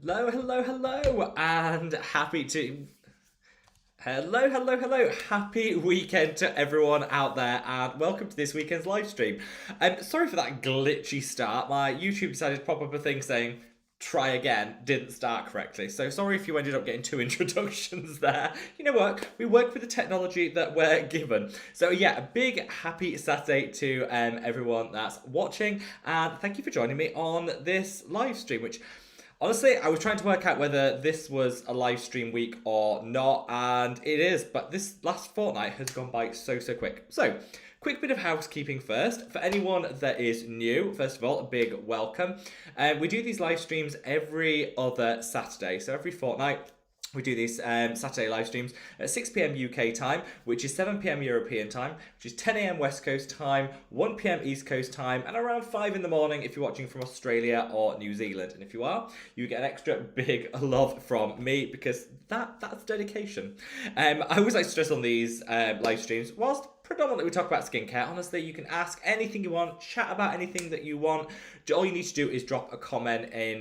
Hello, hello, hello, and happy weekend to everyone out there, and welcome to this weekend's live stream. Sorry for that glitchy start. My YouTube decided to pop up a thing saying try again, didn't start correctly. So sorry if you ended up getting two introductions there. You know what? We work with the technology that we're given. So yeah, a big happy Saturday to everyone that's watching, and thank you for joining me on this live stream, which honestly, I was trying to work out whether this was a live stream week or not, and it is, but this last fortnight has gone by so quick. So, quick bit of housekeeping first. For anyone that is new, first of all, a big welcome. We do these live streams every other Saturday, so every fortnight. We do these Saturday live streams at 6 p.m. UK time, which is 7 p.m. European time, which is 10 a.m. West Coast time, 1 p.m. East Coast time, and around 5 in the morning if you're watching from Australia or New Zealand. And if you are, you get an extra big love from me because that's dedication. I always like to stress on these live streams, whilst predominantly we talk about skincare. Honestly, you can ask anything you want, chat about anything that you want. All you need to do is drop a comment in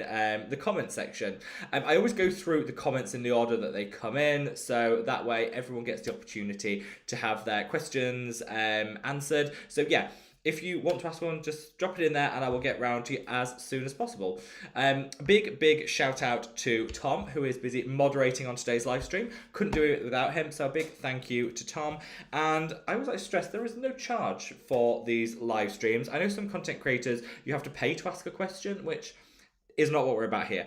the comment section. I always go through the comments in the order that they come in, so that way everyone gets the opportunity to have their questions answered. So yeah, if you want to ask one, just drop it in there and I will get round to you as soon as possible. Big shout out to Tom, who is busy moderating on today's live stream. Couldn't do it without him, so a big thank you to Tom. And I always like to stress there is no charge for these live streams. I know some content creators, you have to pay to ask a question, which is not what we're about here.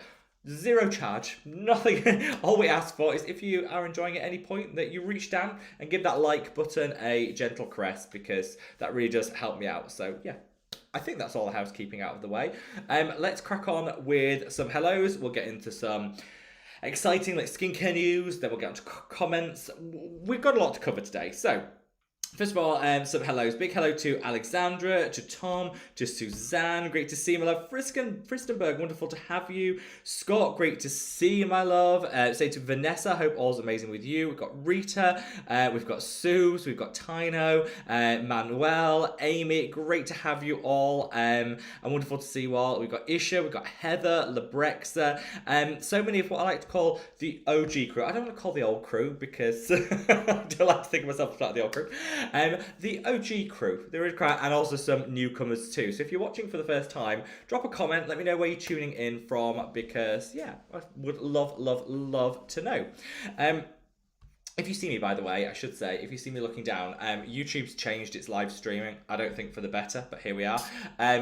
Zero charge, nothing. All we ask for is if you are enjoying at any point that you reach down and give that like button a gentle caress, because that really does help me out. So yeah, I think that's all the housekeeping out of the way. Let's crack on with some hellos. We'll get into some exciting like skincare news, then we'll get onto comments. We've got a lot to cover today, so first of all, some hellos. Big hello to Alexandra, to Tom, to Suzanne. Great to see you, my love. Fristenberg, wonderful to have you. Scott, great to see you, my love. Say to Vanessa, hope all's amazing with you. We've got Rita, we've got Suze, we've got Tino, Manuel, Amy. Great to have you all. And wonderful to see you all. We've got Isha, we've got Heather, Lebrexa. So many of what I like to call the OG crew. I don't want to call the old crew because I don't like to think of myself as part of the old crew. The OG crew, there is crowd, and also some newcomers too. So if you're watching for the first time, drop a comment, let me know where you're tuning in from, because yeah, I would love to know. If you see me, by the way, I should say, if you see me looking down, YouTube's changed its live streaming. I don't think for the better, but here we are.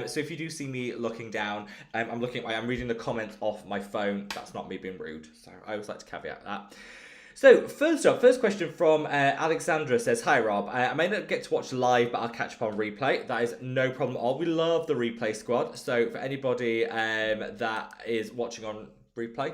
So if you do see me looking down, I'm reading the comments off my phone. That's not me being rude, so I always like to caveat that. So, first question from Alexandra says, hi Rob, I may not get to watch live, but I'll catch up on replay. That is no problem at all. We love the replay squad. So, for anybody that is watching on replay,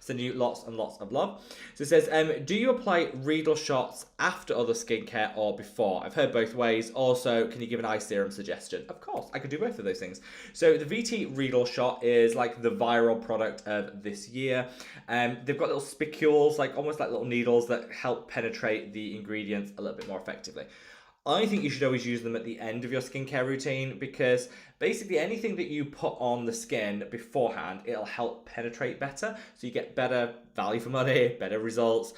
send you lots and lots of love. So it says, do you apply Riedel shots after other skincare or before? I've heard both ways. Also, can you give an eye serum suggestion? Of course, I could do both of those things. So the VT Riedel shot is like the viral product of this year. They've got little spicules, like almost like little needles that help penetrate the ingredients a little bit more effectively. I think you should always use them at the end of your skincare routine, because basically anything that you put on the skin beforehand, it'll help penetrate better. So you get better value for money, better results.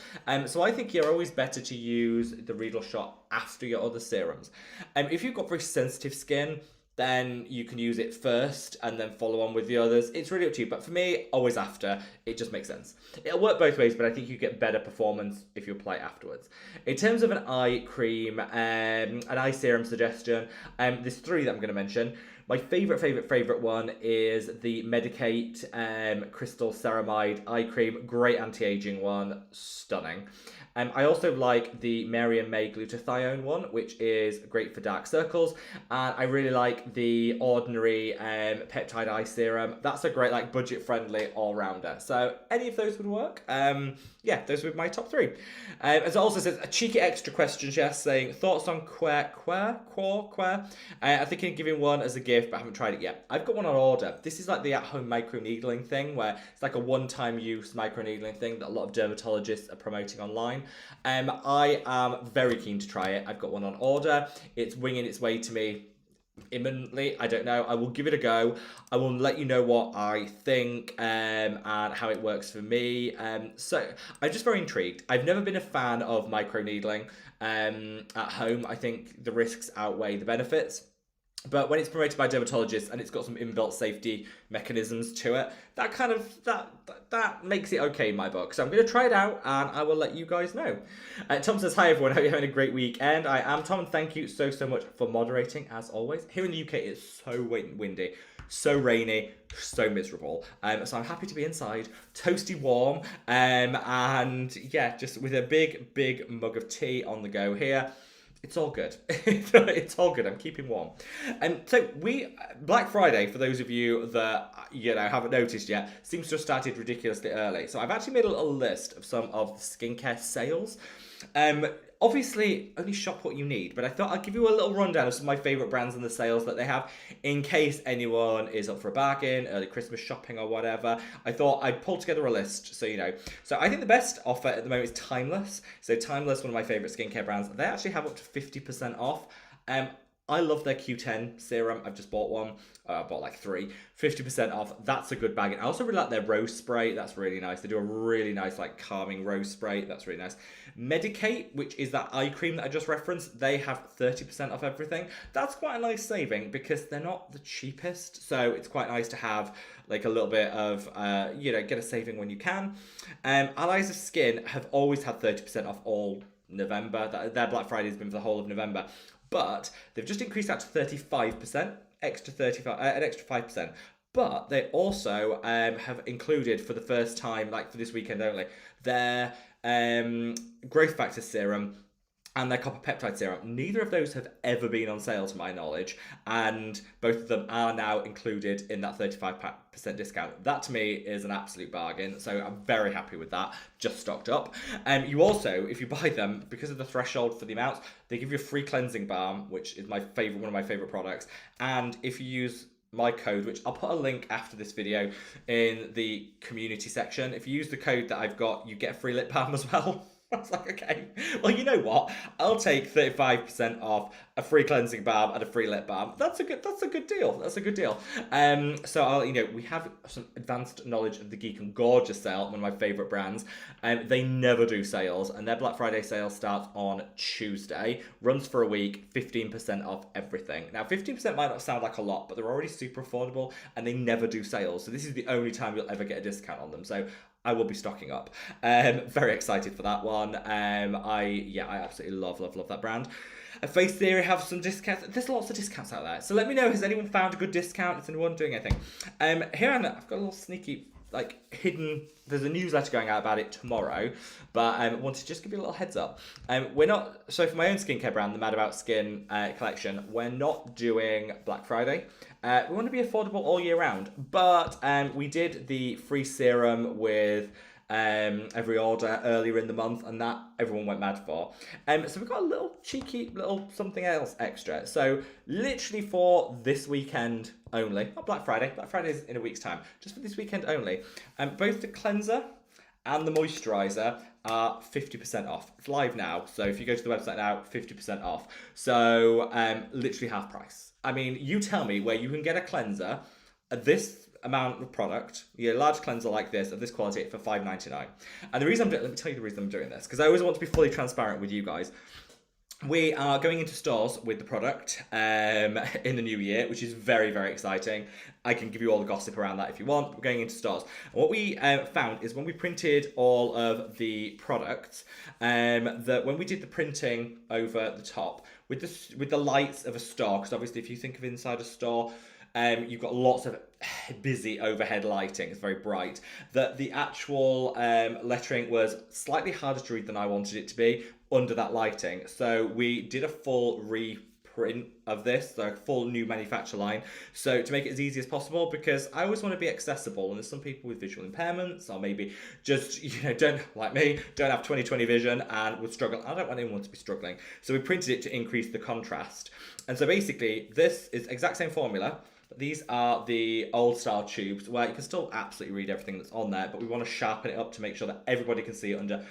So I think you're always better to use the Riedel shot after your other serums. If you've got very sensitive skin, then you can use it first and then follow on with the others. It's really up to you. But for me, always after. It just makes sense. It'll work both ways, but I think you get better performance if you apply it afterwards. In terms of an eye cream, an eye serum suggestion, there's three that I'm going to mention. My favorite one is the Medicate Crystal Ceramide Eye Cream. Great anti-aging one. Stunning. I also like the Mary and May Glutathione one, which is great for dark circles. And I really like the Ordinary Peptide Eye Serum. That's a great, like, budget-friendly all-rounder. So any of those would work. Yeah, those were my top three. As it also says, a cheeky extra question, just saying, thoughts on Quare? I'm thinking of giving one as a gift, but I haven't tried it yet. I've got one on order. This is like the at-home microneedling thing, where it's like a one-time use microneedling thing that a lot of dermatologists are promoting online. I am very keen to try it. I've got one on order. It's winging its way to me imminently. I don't know. I will give it a go. I will let you know what I think and how it works for me. So I'm just very intrigued. I've never been a fan of microneedling at home. I think the risks outweigh the benefits. But when it's promoted by dermatologists and it's got some inbuilt safety mechanisms to it, that kind of that makes it okay in my book. So I'm going to try it out and I will let you guys know. Tom says, hi everyone, hope you're having a great weekend. I am Tom and thank you so much for moderating as always. Here in the UK it's so windy, so rainy, so miserable. So I'm happy to be inside, toasty warm, and yeah, just with a big mug of tea on the go here. It's all good. It's all good. I'm keeping warm. And so Black Friday, for those of you that, haven't noticed yet, seems to have started ridiculously early. So I've actually made a little list of some of the skincare sales. Obviously, only shop what you need, but I thought I'd give you a little rundown of some of my favourite brands and the sales that they have in case anyone is up for a bargain, early Christmas shopping or whatever. I thought I'd pull together a list so you know. So I think the best offer at the moment is Timeless. So Timeless, one of my favourite skincare brands, they actually have up to 50% off. I love their Q10 serum. I've just bought one. I bought like 3. 50% off. That's a good bag. I also really like their rose spray. That's really nice. They do a really nice like calming rose spray. That's really nice. Medicate, which is that eye cream that I just referenced, they have 30% off everything. That's quite a nice saving because they're not the cheapest. So it's quite nice to have like a little bit of, get a saving when you can. Allies of Skin have always had 30% off all November. Their Black Friday has been for the whole of November. But they've just increased that to 35%, an extra 5%. But they also have included for the first time, like for this weekend only, their growth factor serum and their copper peptide serum. Neither of those have ever been on sale to my knowledge, and both of them are now included in that 35% discount. That to me is an absolute bargain, so I'm very happy with that, just stocked up. You also, if you buy them, because of the threshold for the amounts, they give you a free cleansing balm, which is one of my favourite products, and if you use my code, which I'll put a link after this video in the community section, if you use the code that I've got, you get a free lip balm as well. I was like, okay, well, you know what? I'll take 35% off, a free cleansing balm and a free lip balm. That's a good deal. That's a good deal. So we have some advanced knowledge of the Geek and Gorgeous sale, one of my favorite brands. They never do sales, and their Black Friday sale starts on Tuesday, runs for a week, 15% off everything. Now, 15% might not sound like a lot, but they're already super affordable, and they never do sales. So this is the only time you'll ever get a discount on them. So I will be stocking up. Very excited for that one. I absolutely love that brand. Face Theory have some discounts. There's lots of discounts out there. So let me know, has anyone found a good discount? Is anyone doing anything? Here I've got a little sneaky, hidden, there's a newsletter going out about it tomorrow, but I want to just give you a little heads up. So for my own skincare brand, the Mad About Skin collection, we're not doing Black Friday. We want to be affordable all year round, but we did the free serum with every order earlier in the month, and that everyone went mad for. So we've got a little cheeky little something else extra. So literally for this weekend only, not Black Friday. Black Friday is in a week's time. Just for this weekend only. Both the cleanser and the moisturizer are 50% off. It's live now, so if you go to the website now, 50% off. So literally half price. I mean, you tell me where you can get a cleanser at this amount of product, a large cleanser like this, of this quality, for $5.99. And the reason let me tell you the reason I'm doing this, because I always want to be fully transparent with you guys. We are going into stores with the product in the new year, which is very, very exciting. I can give you all the gossip around that if you want. We're going into stores. And what we found is when we printed all of the products, that when we did the printing over the top, with the lights of a store, because obviously if you think of inside a store, you've got lots of busy overhead lighting. It's very bright. That the actual lettering was slightly harder to read than I wanted it to be under that lighting. So we did a full reprint of this, so a full new manufacture line. So to make it as easy as possible, because I always want to be accessible, and there's some people with visual impairments, or maybe just, don't, like me, don't have 20/20 vision and would struggle. I don't want anyone to be struggling. So we printed it to increase the contrast. And so basically, this is exact same formula. These are the old style tubes where you can still absolutely read everything that's on there, but we want to sharpen it up to make sure that everybody can see it under,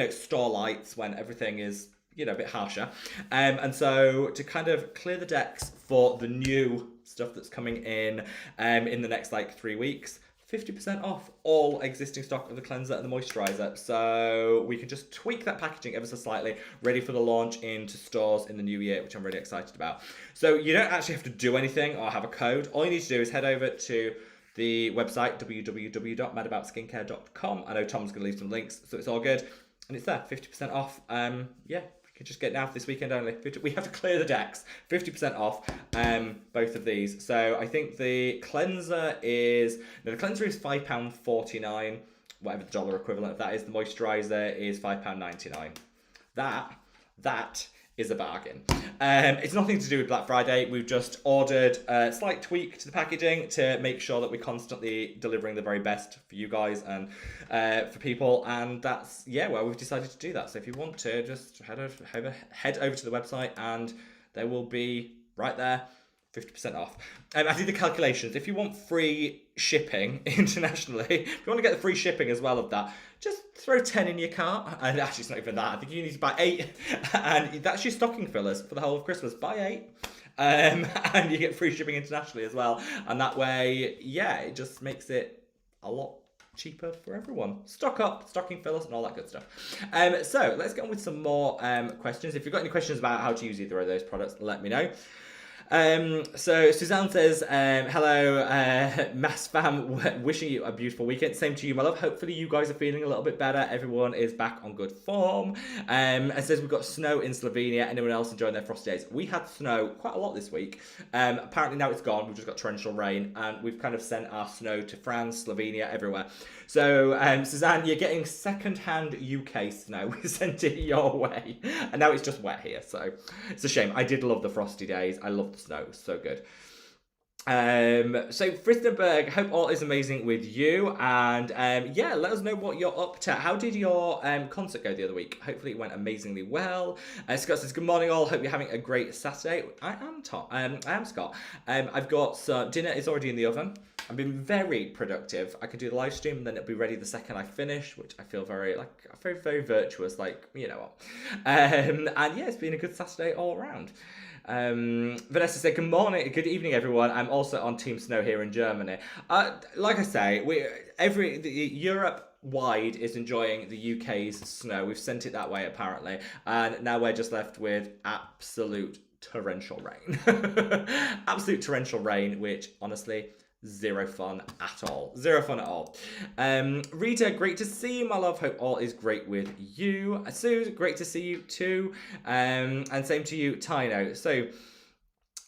store lights when everything is you know, a bit harsher. And so to kind of clear the decks for the new stuff that's coming in the next like 3 weeks, 50% off all existing stock of the cleanser and the moisturizer. So we can just tweak that packaging ever so slightly, ready for the launch into stores in the new year, which I'm really excited about. So you don't actually have to do anything or have a code. All you need to do is head over to the website, www.madaboutsincare.com. I know Tom's going to leave some links, so it's all good. And it's there, 50% off. Yeah, you can just get it now for this weekend only. We have to clear the decks, 50% off both of these. So I think the cleanser is £5.49, whatever the dollar equivalent of that is. The moisturizer is £5.99. That is a bargain. It's nothing to do with Black Friday. We've just ordered a slight tweak to the packaging to make sure that we're constantly delivering the very best for you guys and for people. And that's, yeah, well, we've decided to do that. So if you want to, just head over to the website and there will be right there 50% off. I did the calculations. If you want free shipping internationally, if you want to get the free shipping as well of that, just throw 10 in your cart. And actually, it's not even that. I think you need to buy 8. And that's your stocking fillers for the whole of Christmas. Buy 8. And you get free shipping internationally as well. And that way, yeah, it just makes it a lot cheaper for everyone. Stock up, stocking fillers, and all that good stuff. So let's get on with some more questions. If you've got any questions about how to use either of those products, let me know. So Suzanne says, hello, Mass Fam, wishing you a beautiful weekend. Same to you, my love. Hopefully you guys are feeling a little bit better. Everyone is back on good form. And says we've got snow in Slovenia. Anyone else enjoying their frosty days? We had snow quite a lot this week. Apparently now it's gone. We've just got torrential rain and we've kind of sent our snow to France, Slovenia, everywhere. So, Suzanne, you're getting second-hand UK snow. We sent it your way. And now it's just wet here, so it's a shame. I did love the frosty days. I love the snow. It was so good. So Fristenberg, hope all is amazing with you. And yeah, let us know what you're up to. How did your concert go the other week? Hopefully it went amazingly well. Scott says, good morning all. Hope you're having a great Saturday. I am Scott. I've got some dinner is already in the oven. I've been very productive. I could do the live stream and then it'll be ready the second I finish, which I feel very virtuous, like, you know what. And yeah, it's been a good Saturday all around. Vanessa said, good morning, good evening everyone. I'm also on Team Snow here in Germany. Like I say, Europe wide is enjoying the UK's snow. We've sent it that way apparently, and now we're just left with absolute torrential rain. Absolute torrential rain, which honestly, zero fun at all. Zero fun at all. Rita, great to see you, my love. Hope all is great with you. Sue, great to see you too. And same to you, Tino. So,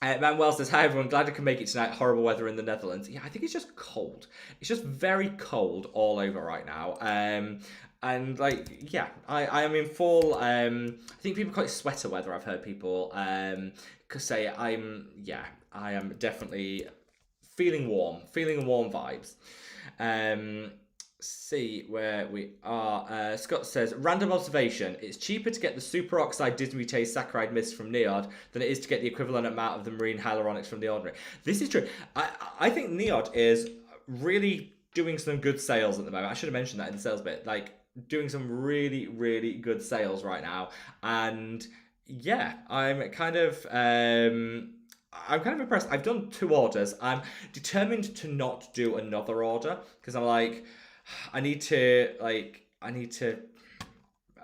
Manuel says, hi everyone, glad I can make it tonight. Horrible weather in the Netherlands. Yeah, I think it's just cold. It's just very cold all over right now. And like, yeah, I am in full, I think people call it sweater weather. I've heard people say I am definitely feeling warm vibes. See where we are. Scott says, random observation. It's cheaper to get the superoxide dismutase saccharide mist from Neod than it is to get the equivalent amount of the marine hyaluronics from The Ordinary. This is true. I think Neod is really doing some good sales at the moment. I should have mentioned that in the sales bit. Like, doing some really, really good sales right now. And yeah, I'm kind of impressed. I've done 2 orders. I'm determined to not do another order because I'm like, I need to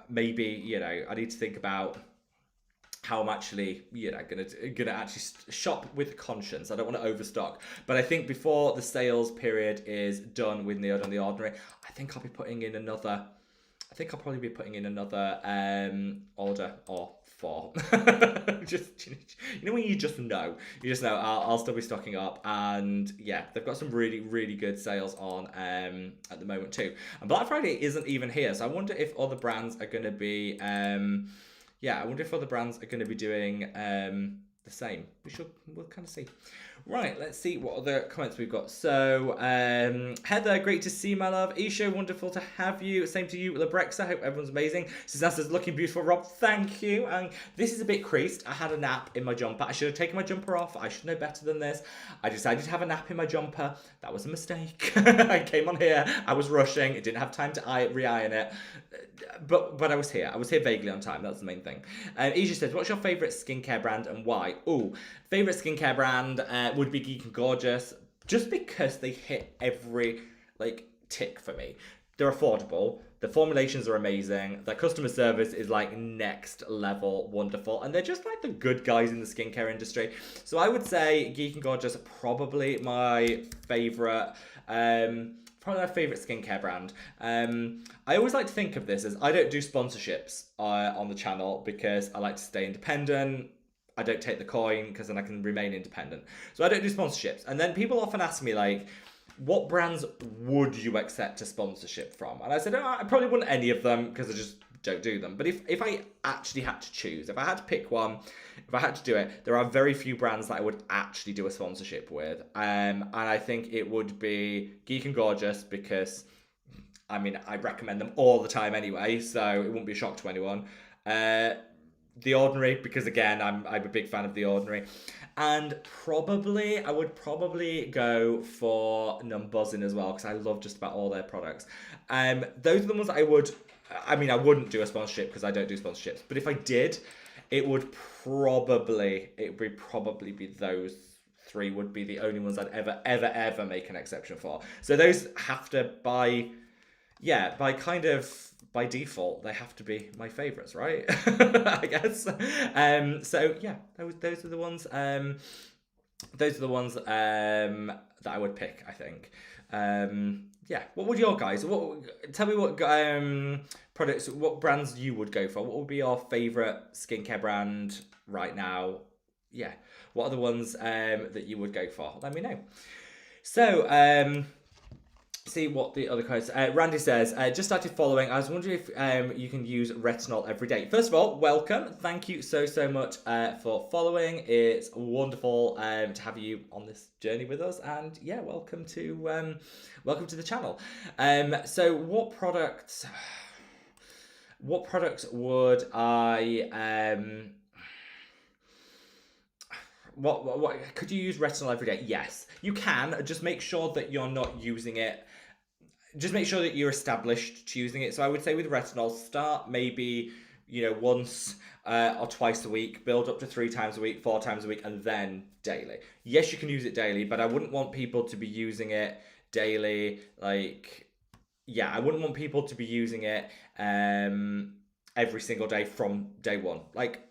maybe, you know, I need to think about how I'm actually, you know, gonna actually shop with conscience. I don't want to overstock, but I think before the sales period is done with Neod and The Ordinary, I think I'll be putting in another. I think I'll probably be putting in another order or 4. Just, you know, when you just know I'll still be stocking up. And yeah, they've got some really, really good sales on at the moment too. And Black Friday isn't even here, so I wonder if other brands are going to be doing the same. We'll kind of see. Right, let's see what other comments we've got. So, Heather, great to see you, my love. Isha, wonderful to have you. Same to you, Labrexa. Hope everyone's amazing. Susanna's looking beautiful, Rob. Thank you. And this is a bit creased. I had a nap in my jumper. I should have taken my jumper off. I should know better than this. I decided to have a nap in my jumper. That was a mistake. I came on here. I was rushing. I didn't have time to re-iron it. But I was here. I was here vaguely on time. That's the main thing. Isha says, what's your favourite skincare brand and why? Ooh, favourite skincare brand would be Geek and Gorgeous, just because they hit every tick for me. They're affordable, the formulations are amazing, their customer service is like next level wonderful, and they're just like the good guys in the skincare industry. So I would say Geek and Gorgeous probably my favourite. Probably my favourite skincare brand. I always like to think of this as I don't do sponsorships on the channel because I like to stay independent. I don't take the coin because then I can remain independent. So I don't do sponsorships. And then people often ask me like, what brands would you accept a sponsorship from? And I said, I probably wouldn't any of them because I just don't do them. But if I actually had to choose, if I had to pick one, if I had to do it, there are very few brands that I would actually do a sponsorship with. And I think it would be Geek and Gorgeous because, I mean, I recommend them all the time anyway, so it wouldn't be a shock to anyone. The Ordinary, because again, I'm a big fan of The Ordinary. And I would probably go for Numbuzzin as well, because I love just about all their products. Those are the ones that I wouldn't do a sponsorship because I don't do sponsorships. But if I did, it would probably be those three would be the only ones I'd ever make an exception for. So those have to by default, they have to be my favourites, right? I guess. So yeah, those are the ones. Those are the ones that I would pick, I think. Yeah. What would your guys? Tell me what products, what brands you would go for. What would be your favourite skincare brand right now? Yeah. What are the ones that you would go for? Let me know. So. See what the other quotes. Randy says, just started following. I was wondering if you can use retinol every day. First of all, welcome. Thank you so much for following. It's wonderful to have you on this journey with us. And yeah, welcome to the channel. So what products would I what could you use retinol every day? Yes, you can. Just make sure that you're not using it. Just make sure that you're established to using it. So I would say with retinol, start maybe once or twice a week, build up to 3 times a week, 4 times a week, and then daily. Yes, you can use it daily, but I wouldn't want people to be using it daily. I wouldn't want people to be using it every single day from day one.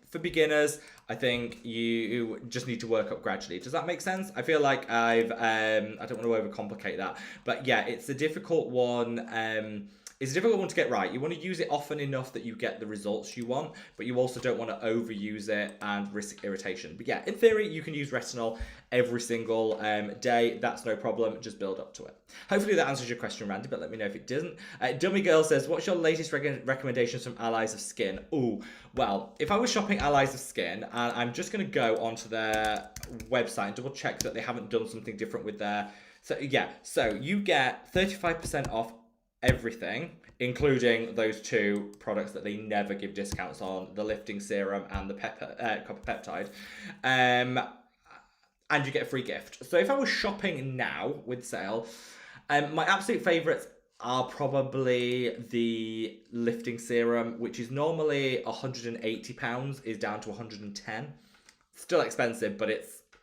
For beginners, I think you just need to work up gradually. Does that make sense? I feel like I don't want to overcomplicate that, but yeah, it's a difficult one. It's a difficult one to get right. You want to use it often enough that you get the results you want, but you also don't want to overuse it and risk irritation. But yeah, in theory, you can use retinol every single day. That's no problem. Just build up to it. Hopefully that answers your question, Randy, but let me know if it doesn't. Dummy Girl says, what's your latest recommendations from Allies of Skin? Ooh, well, if I was shopping Allies of Skin, and I'm just going to go onto their website and double check that they haven't done something different with their... So yeah, so you get 35% off everything, including those 2 products that they never give discounts on, the lifting serum and the copper peptide, and you get a free gift. So if I was shopping now with sale, my absolute favourites are probably the lifting serum, which is normally £180, is down to 110. Still expensive, but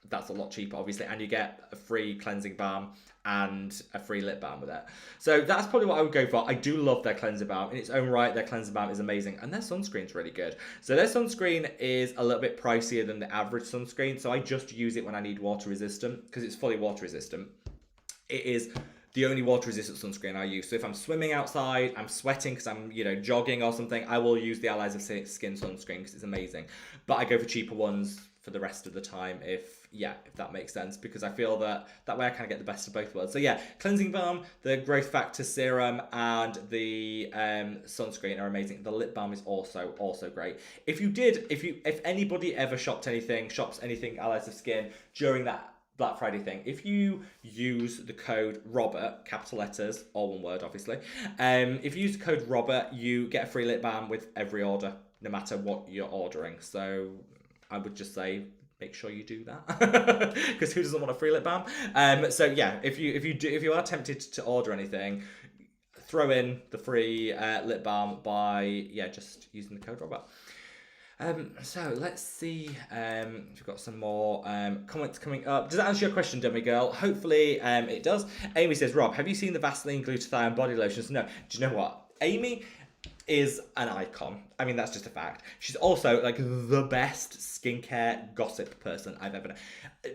that's a lot cheaper, obviously, and you get a free cleansing balm and a free lip balm with it. So that's probably what I would go for. I do love their cleansing balm. In its own right, their cleansing balm is amazing, and their sunscreen's really good. So their sunscreen is a little bit pricier than the average sunscreen, so I just use it when I need water resistant, because it's fully water resistant. It is the only water resistant sunscreen I use. So if I'm swimming outside, I'm sweating because I'm, jogging or something, I will use the Allies of Skin sunscreen because it's amazing. But I go for cheaper ones for the rest of the time if that makes sense, because I feel that way I kind of get the best of both worlds. So yeah, cleansing balm, the growth factor serum, and the sunscreen are amazing. The lip balm is also great. If anybody ever shops anything Allies of Skin during that Black Friday thing. If you use the code Robert, capital letters, all one word, obviously. If you use the code Robert, you get a free lip balm with every order, no matter what you're ordering. So I would just say, make sure you do that, because who doesn't want a free lip balm? So yeah, if you are tempted to order anything, throw in the free lip balm by just using the code Robert. So let's see if we've got some more comments coming up. Does that answer your question, dummy girl? Hopefully it does. Amy says, Rob, have you seen the Vaseline glutathione body lotions? No. Do you know what? Amy is an icon. I mean, that's just a fact. She's also like the best skincare gossip person I've ever known.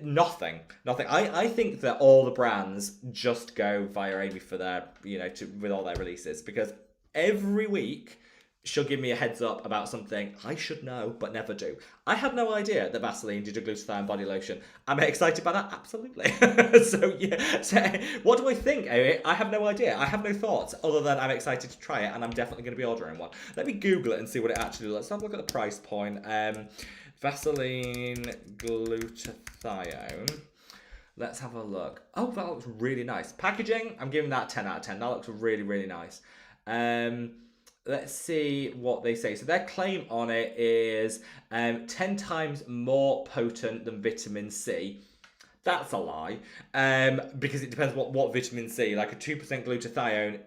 Nothing. I think that all the brands just go via Amy for their, with all their releases, because every week she'll give me a heads up about something I should know, but never do. I had no idea that Vaseline did a glutathione body lotion. Am I excited by that? Absolutely. So what do I think, Amy? I have no idea. I have no thoughts other than I'm excited to try it, and I'm definitely going to be ordering one. Let me Google it and see what it actually looks like. Let's have a look at the price point. Vaseline glutathione. Let's have a look. Oh, that looks really nice. Packaging, I'm giving that 10 out of 10. That looks really, really nice. Let's see what they say. So their claim on it is 10 times more potent than vitamin C. That's a lie, because it depends what vitamin C. Like a 2% glutathione,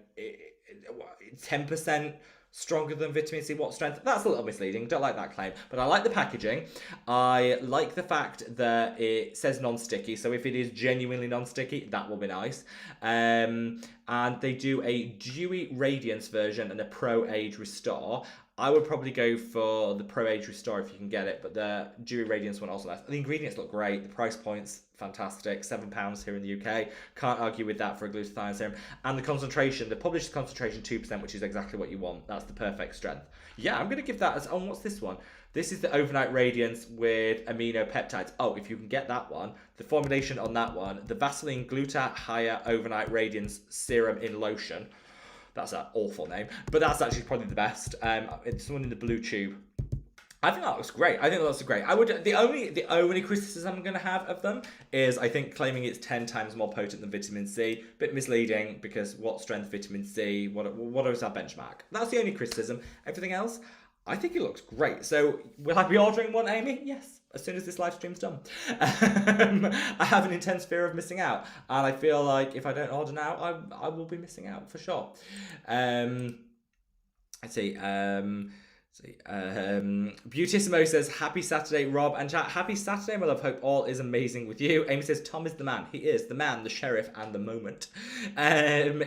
10% stronger than vitamin C. What strength? That's a little misleading. Don't like that claim. But I like the packaging. I like the fact that it says non-sticky. So if it is genuinely non-sticky, that will be nice. And they do a Dewy Radiance version and a Pro Age Restore. I would probably go for the Pro Age Restore if you can get it, but the Dewy Radiance one also nice. The ingredients look great. The price point's fantastic. £7 here in the UK. Can't argue with that for a glutathione serum. And the concentration, the published concentration 2%, which is exactly what you want. That's the perfect strength. Yeah, I'm going to give that as, what's this one? This is the Overnight Radiance with amino peptides. Oh, if you can get that one, the formulation on that one, the Vaseline Glutathione Overnight Radiance Serum in Lotion. That's an awful name, but that's actually probably the best. It's the one in the blue tube. I think that looks great. I would. The only criticism I'm going to have of them is I think claiming it's 10 times more potent than vitamin C. Bit misleading, because what strength vitamin C? What is our benchmark? That's the only criticism. Everything else, I think it looks great. So will I be ordering one, Amy? Yes. As soon as this live stream's done. I have an intense fear of missing out, and I feel like if I don't order now, I will be missing out for sure. Let's see. Beautissimo says, happy Saturday, Rob and chat. Happy Saturday, my love. Hope all is amazing with you. Amy says, Tom is the man. He is the man, the sheriff, and the moment.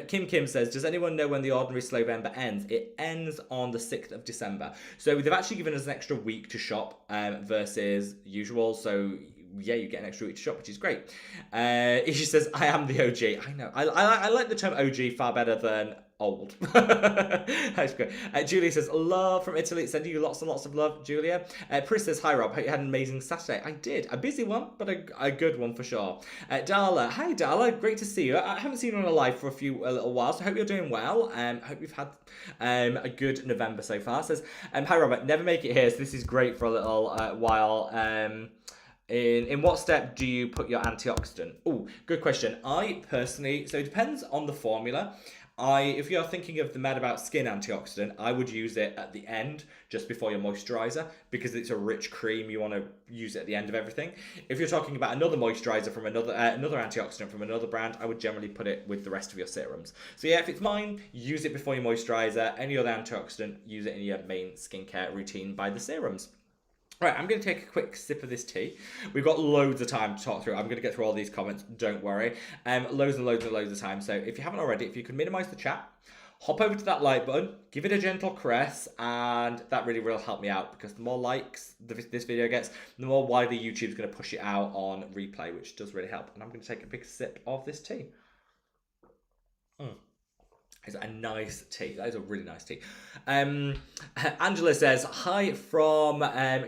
Kim says, does anyone know when the ordinary Slowember ends? It ends on the 6th of December. So they've actually given us an extra week to shop versus usual. So yeah, you get an extra week to shop, which is great. She says, I am the OG. I know. I like the term OG far better than old. That's great. Julia says, love from Italy. Sending you lots and lots of love, Julia. Pris says, hi Rob, hope you had an amazing Saturday. I did. A busy one, but a good one for sure. Darla, hi Darla, great to see you. I haven't seen you on a live for a little while, so I hope you're doing well. Hope you've had a good November so far. Says, hi Robert, never make it here, so this is great for a little while. In what step do you put your antioxidant? Oh, good question. I personally, so it depends on the formula. If you're thinking of the Mad About Skin antioxidant, I would use it at the end, just before your moisturizer, because it's a rich cream. You want to use it at the end of everything. If you're talking about another moisturizer from another antioxidant from another brand, I would generally put it with the rest of your serums. So yeah, if it's mine, use it before your moisturizer. Any other antioxidant, use it in your main skincare routine by the serums. Right, I'm going to take a quick sip of this tea. We've got loads of time to talk through. I'm going to get through all these comments, don't worry. Loads and loads and loads of time. So if you haven't already, if you can minimize the chat, hop over to that like button, give it a gentle caress, and that really will help me out, because the more likes this video gets, the more widely YouTube's going to push it out on replay, which does really help. And I'm going to take a big sip of this tea. It's a nice tea. That is a really nice tea. Angela says, hi from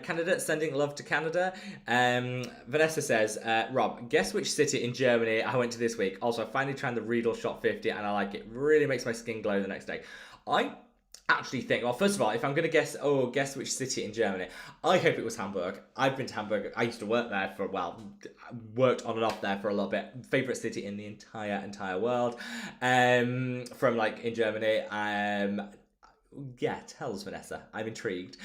Canada, sending love to Canada. Vanessa says, Rob, guess which city in Germany I went to this week? Also, I finally tried the Riedel Shot 50 and I like it. Really makes my skin glow the next day. actually think, well, first of all, if I'm going to guess which city in Germany, I hope it was Hamburg. I've been to Hamburg. I used to work there worked on and off there for a little bit. Favorite city in the entire world. From like in Germany. Yeah, tell us, Vanessa. I'm intrigued.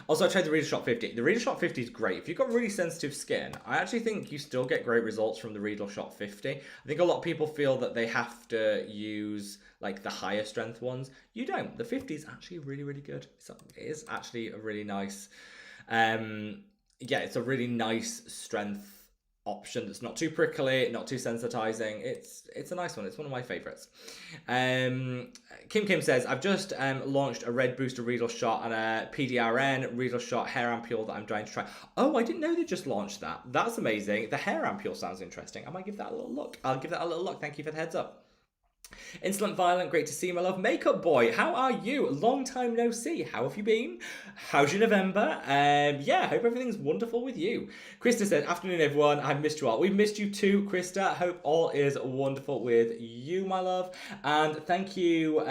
Also, I tried the Riedel Shot 50. The Riedel Shot 50 is great. If you've got really sensitive skin, I actually think you still get great results from the Riedel Shot 50. I think a lot of people feel that they have to use like the higher strength ones. You don't. The 50 is actually really, really good. It is actually a really nice, yeah, it's a really nice strength option that's not too prickly, not too sensitizing. It's a nice one. It's one of my favorites. Kim says, I've just launched a red booster Riedel Shot and a PDRN Riedel Shot hair ampule that I'm trying to try. Oh, I didn't know they just launched that. That's amazing. The hair ampule sounds interesting. I might give that a little look. I'll give that a little look. Thank you for the heads up. Insolent Violent, great to see you, my love. Makeup Boy, how are you? Long time no see. How have you been? How's your November? Yeah, hope everything's wonderful with you. Krista said, afternoon everyone, I've missed you all. We've missed you too, Krista. Hope all is wonderful with you, my love. And thank you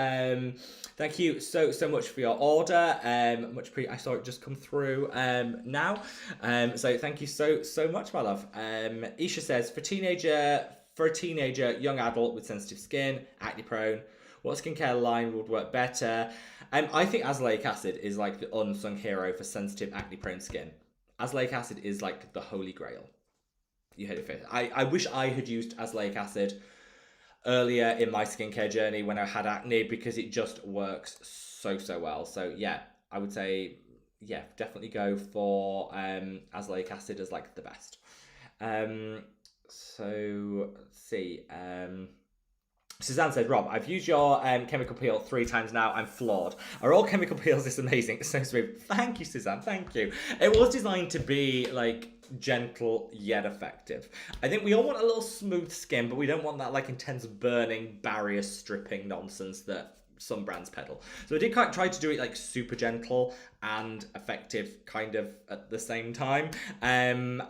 so much for your order. I saw it just come through now. So thank you so much, my love. Isha says, for a teenager, young adult with sensitive skin, acne prone, what skincare line would work better? I think azelaic acid is like the unsung hero for sensitive acne prone skin. Azelaic acid is like the holy grail. You heard it first. I wish I had used azelaic acid earlier in my skincare journey when I had acne, because it just works so well. So yeah, I would say, yeah, definitely go for azelaic acid as like the best. So let's see. Suzanne said, Rob, I've used your chemical peel 3 times now. I'm floored. Are all chemical peels this amazing? It's so sweet. Thank you, Suzanne. Thank you. It was designed to be like gentle yet effective. I think we all want a little smooth skin, but we don't want that like intense burning barrier stripping nonsense that some brands peddle. So I did try to do it like super gentle and effective kind of at the same time. And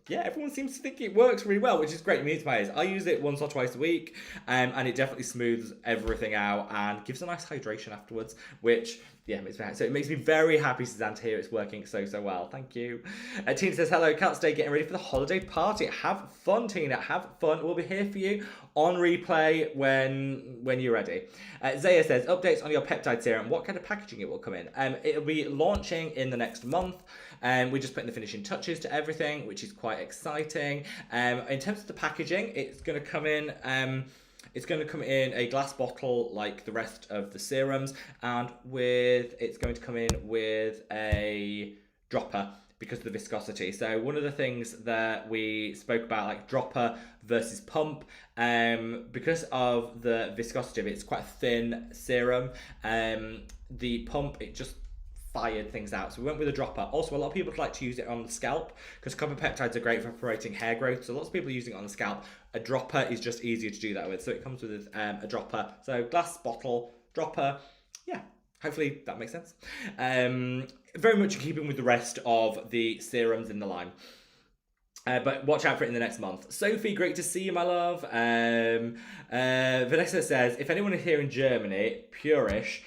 yeah, everyone seems to think it works really well, which is great. Me, I use it once or twice a week, and it definitely smooths everything out and gives a nice hydration afterwards, which yeah, so it makes me very happy, Suzanne, to hear it's working so well. Thank you. Tina says, hello, can't stay getting ready for the holiday party. Have fun, Tina. Have fun. We'll be here for you on replay when you're ready. Zaya says, updates on your peptide serum. What kind of packaging it will come in? It'll be launching in the next month. We're just putting the finishing touches to everything, which is quite exciting. In terms of the packaging, it's going to come in... it's going to come in a glass bottle like the rest of the serums, and it's going to come in with a dropper because of the viscosity. So one of the things that we spoke about, like dropper versus pump, because of the viscosity of it, it's quite a thin serum. The pump, it just fired things out, so we went with a dropper. Also, a lot of people like to use it on the scalp because copper peptides are great for promoting hair growth, so lots of people are using it on the scalp. A dropper is just easier to do that with, so it comes with a dropper. So glass bottle, dropper, yeah, hopefully that makes sense. Very much in keeping with the rest of the serums in the line. But watch out for it in the next month. Sophie, great to see you, my love. Vanessa says, if anyone is here in Germany, Purish,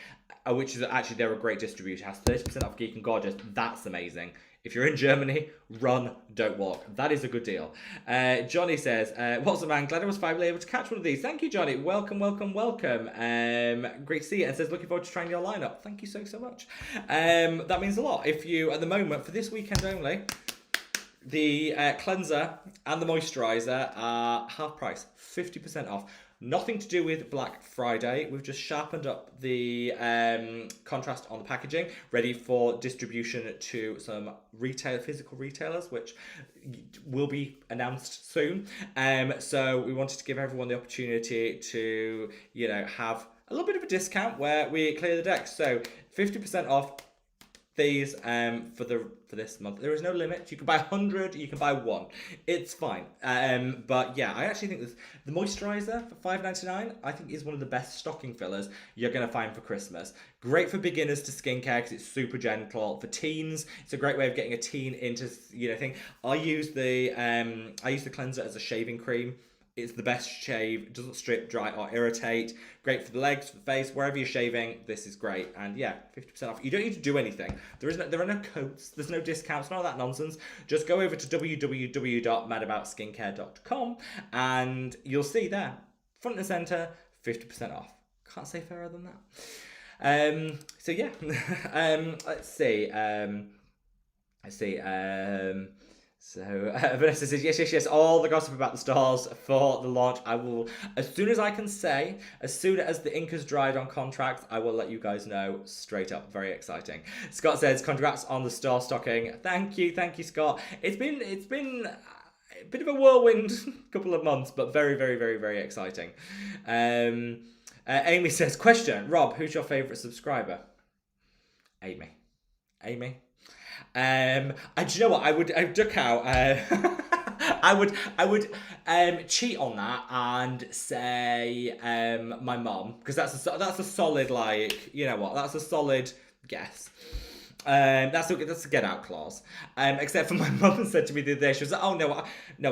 which is actually, they're a great distributor, has 30% off Geek and Gorgeous. That's amazing. If you're in Germany, run, don't walk. That is a good deal. Johnny says, what's up, man? Glad I was finally able to catch one of these. Thank you, Johnny. Welcome. Great to see you. And says, looking forward to trying your lineup. Thank you so much. That means a lot. If you, at the moment, for this weekend only, the cleanser and the moisturiser are half price, 50% off. Nothing to do with Black Friday. We've just sharpened up the contrast on the packaging, ready for distribution to some physical retailers, which will be announced soon. So we wanted to give everyone the opportunity to, have a little bit of a discount where we clear the decks. So 50% off these for this month. There is no limit. You can buy 100, you can buy 1. It's fine. But yeah, I actually think the moisturizer for $5.99 I think is one of the best stocking fillers you're gonna find for Christmas. Great for beginners to skincare because it's super gentle. For teens, it's a great way of getting a teen into thing. I use the cleanser as a shaving cream. It's the best shave. It doesn't strip, dry, or irritate. Great for the legs, for the face, wherever you're shaving. This is great. And yeah, 50% off. You don't need to do anything. There are no codes. There's no discounts. None of that nonsense. Just go over to www.madaboutskincare.com and you'll see there, front and center, 50% off. Can't say fairer than that. So yeah. Let's see. So Vanessa says, yes, all the gossip about the stores for the launch. I will, as soon as I can say, as soon as the ink has dried on contracts, I will let you guys know straight up. Very exciting. Scott says, congrats on the store stocking. Thank you, Scott. It's been a bit of a whirlwind couple of months, but very, very, very, very exciting. Amy says, question, Rob, who's your favourite subscriber? Amy. Do you know what? I would duck out. I would cheat on that and say my mom, because that's a solid, like, you know what? That's a solid guess. That's a get out clause. Except for my mum said to me the other day, she was like, "Oh no,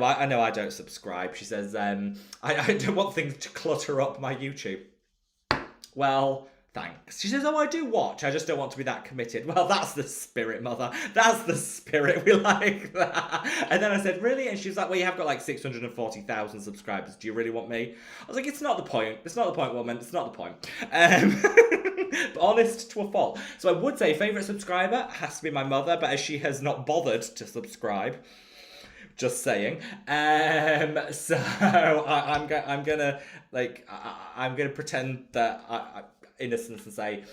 I know I don't subscribe." She says, "I don't want things to clutter up my YouTube." Well, thanks. She says, "Oh, I do watch. I just don't want to be that committed." Well, that's the spirit, mother. That's the spirit. We like that. And then I said, "Really?" And she was like, "Well, you have got like 640,000 subscribers. Do you really want me?" I was like, "It's not the point. It's not the point, woman. It's not the point." But honest to a fault. So I would say favourite subscriber has to be my mother, but as she has not bothered to subscribe, just saying. So I'm gonna pretend that I innocence and say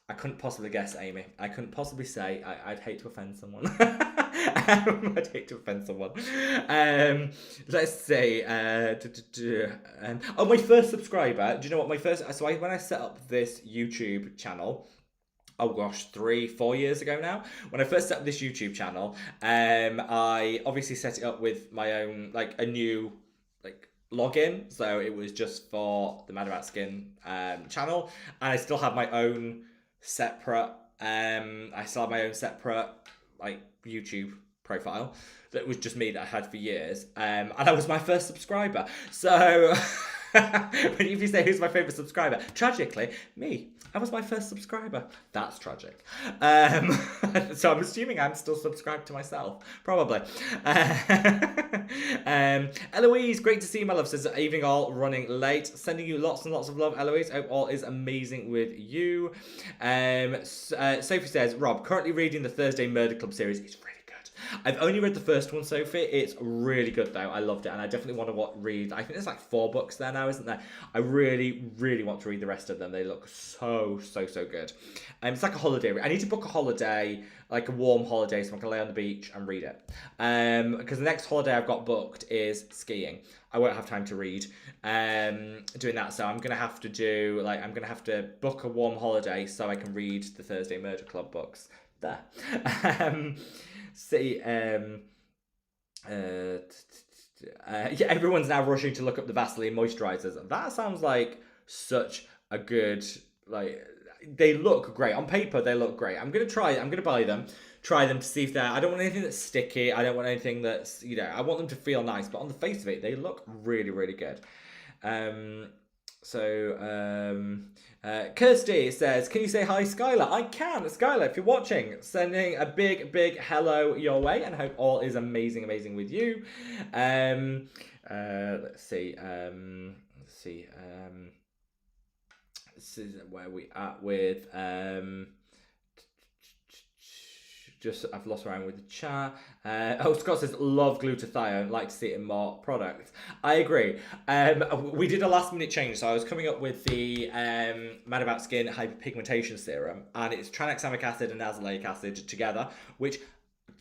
I couldn't possibly guess Amy. I couldn't possibly say. I'd hate to offend someone. I'd hate to offend someone. Let's see. My first subscriber. Do you know what my first? So when I set up this YouTube channel. Oh gosh, 3-4 years ago now. When I first set up this YouTube channel, I obviously set it up with my own, like, a new, like, login. So it was just for the Mad About Skin channel, and I still have my own separate, like, YouTube profile that was just me that I had for years, and I was my first subscriber. So if you say who's my favorite subscriber, tragically, me. I was my first subscriber. That's tragic. So I'm assuming I'm still subscribed to myself. Probably. Eloise, great to see you, my love. Says, evening all, running late. Sending you lots and lots of love, Eloise. Hope all is amazing with you. Sophie says, Rob, currently reading the Thursday Murder Club series. It's really good. I've only read the first one, Sophie. It's really good, though. I loved it, and I definitely want to read. I think there's like 4 books there now, isn't there? I really, really want to read the rest of them. They look so good. It's like a holiday. I need to book a holiday, like a warm holiday, so I can lay on the beach and read it. Because the next holiday I've got booked is skiing. I won't have time to read doing that, so I'm gonna have to book a warm holiday so I can read the Thursday Murder Club books there. Everyone's now rushing to look up the Vaseline moisturizers. That sounds like such a good, like, they look great. On paper, they look great. I'm going to buy them, try them to see if I don't want anything that's sticky. I don't want anything that's, I want them to feel nice. But on the face of it, they look really, really good. Kirsty says, can you say hi, Skylar? I can. Skylar, if you're watching, sending a big, big hello your way, and hope all is amazing with you. Let's see. This is where we at with I've lost around with the chat. Scott says, love glutathione, like to see it in more products. I agree. We did a last minute change, so I was coming up with the Mad About Skin hyperpigmentation serum, and it's tranexamic acid and azelaic acid together, which,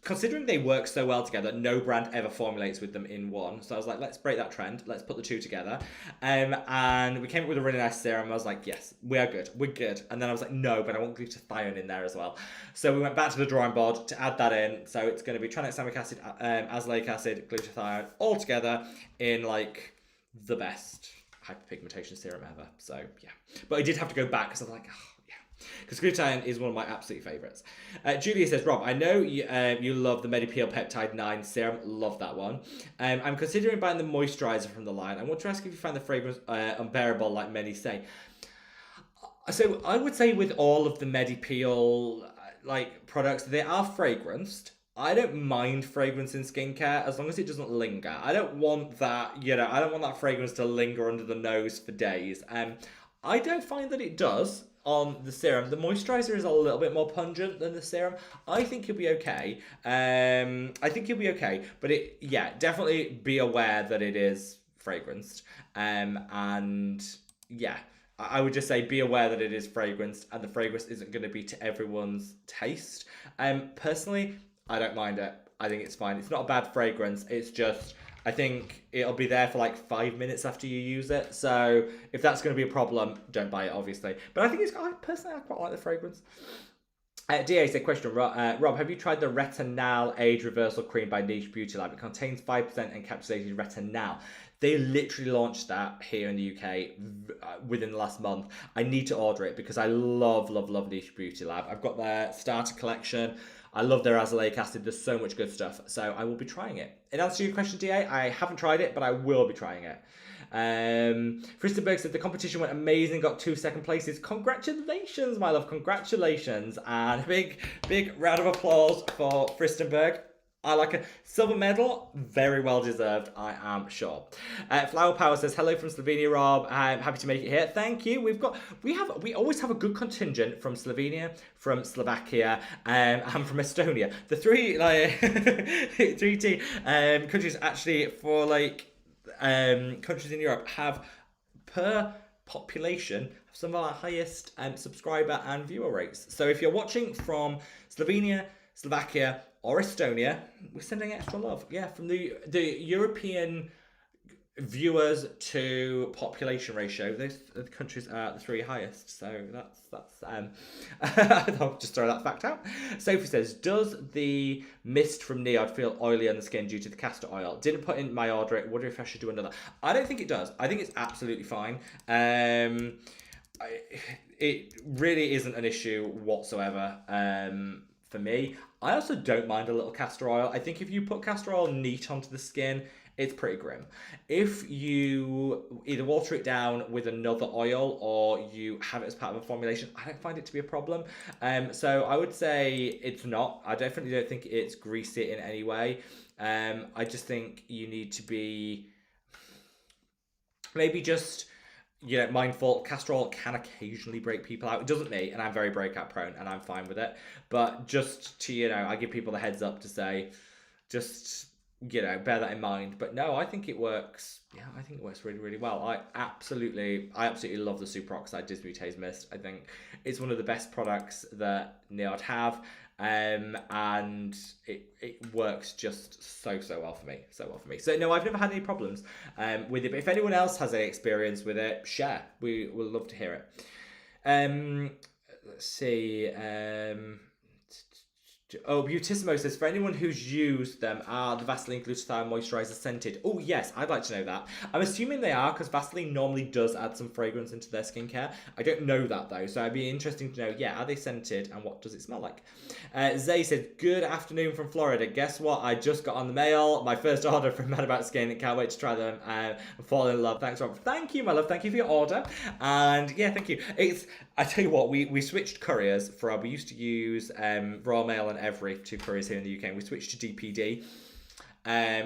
considering they work so well together, no brand ever formulates with them in one. So I was like, let's break that trend. Let's put the two together. And we came up with a really nice serum. I was like, yes, we're good. And then I was like, no, but I want glutathione in there as well. So we went back to the drawing board to add that in. So it's going to be tranexamic acid, azelaic acid, glutathione, all together in like the best hyperpigmentation serum ever. So yeah. But I did have to go back because I was like, oh, yeah. Because glutathione is one of my absolute favourites. Julia says, Rob, I know you love the Medipeel Peptide 9 serum. Love that one. I'm considering buying the moisturiser from the line. I want to ask if you find the fragrance unbearable, like many say. So I would say with all of the Medipeel like products, they are fragranced. I don't mind fragrance in skincare as long as it doesn't linger. I don't want that, I don't want that fragrance to linger under the nose for days. I don't find that it does on the serum. The moisturizer is a little bit more pungent than the serum. I think you'll be okay. But definitely be aware that it is fragranced. And yeah, I would just say be aware that it is fragranced, and the fragrance isn't going to be to everyone's taste. Personally, I don't mind it. I think it's fine. It's not a bad fragrance. It's just, I think it'll be there for like 5 minutes after you use it. So if that's going to be a problem, don't buy it, obviously. But I think I quite like the fragrance. DA said, question, Rob, have you tried the Retinol Age Reversal Cream by Niche Beauty Lab? It contains 5% encapsulated retinol. They literally launched that here in the UK within the last month. I need to order it because I love Niche Beauty Lab. I've got their starter collection. I love their azelaic acid. There's so much good stuff. So I will be trying it. In answer to your question, DA, I haven't tried it, but I will be trying it. Fristenberg said the competition went amazing, got 2 second places. Congratulations, my love, congratulations. And a big round of applause for Fristenberg. I like a silver medal, very well deserved, I am sure. Flower Power says hello from Slovenia, Rob. I'm happy to make it here. Thank you. We always have a good contingent from Slovenia, from Slovakia, and from Estonia. The three countries actually for countries in Europe have per population some of our highest subscriber and viewer rates. So if you're watching from Slovenia, Slovakia, or Estonia, we're sending extra love. Yeah, from the European viewers to population ratio, those countries are the 3 highest. So that's I'll just throw that fact out. Sophie says, does the mist from Neod feel oily on the skin due to the castor oil? Didn't put in my order. Wonder if I should do another. I don't think it does. I think it's absolutely fine. It really isn't an issue whatsoever. For me, I also don't mind a little castor oil. I think if you put castor oil neat onto the skin, it's pretty grim. If you either water it down with another oil or you have it as part of a formulation, I don't find it to be a problem. So I would say it's not. I definitely don't think it's greasy in any way. I just think you need to be maybe just mindful. Castor oil can occasionally break people out. It doesn't me, and I'm very breakout prone, and I'm fine with it. But just to, I give people the heads up to say, just, bear that in mind. But no, I think it works. Yeah, I think it works really, really well. I absolutely love the superoxide dismutase mist. I think it's one of the best products that Neod have. And it works just so well for me. So no, I've never had any problems with it. But if anyone else has any experience with it, share. We will love to hear it. Let's see. Beautissimo says, for anyone who's used them, are the Vaseline Glutathione Moisturiser scented? Oh, yes, I'd like to know that. I'm assuming they are, because Vaseline normally does add some fragrance into their skincare. I don't know that, though, so it'd be interesting to know, are they scented, and what does it smell like? Zay says, good afternoon from Florida. Guess what? I just got on the mail. My first order from Mad About Skin. Can't wait to try them and fall in love. Thanks, Rob. Thank you, my love. Thank you for your order. And, thank you. I tell you what, we switched couriers from, we used to use Royal Mail and Every, 2 couriers here in the UK, and we switched to DPD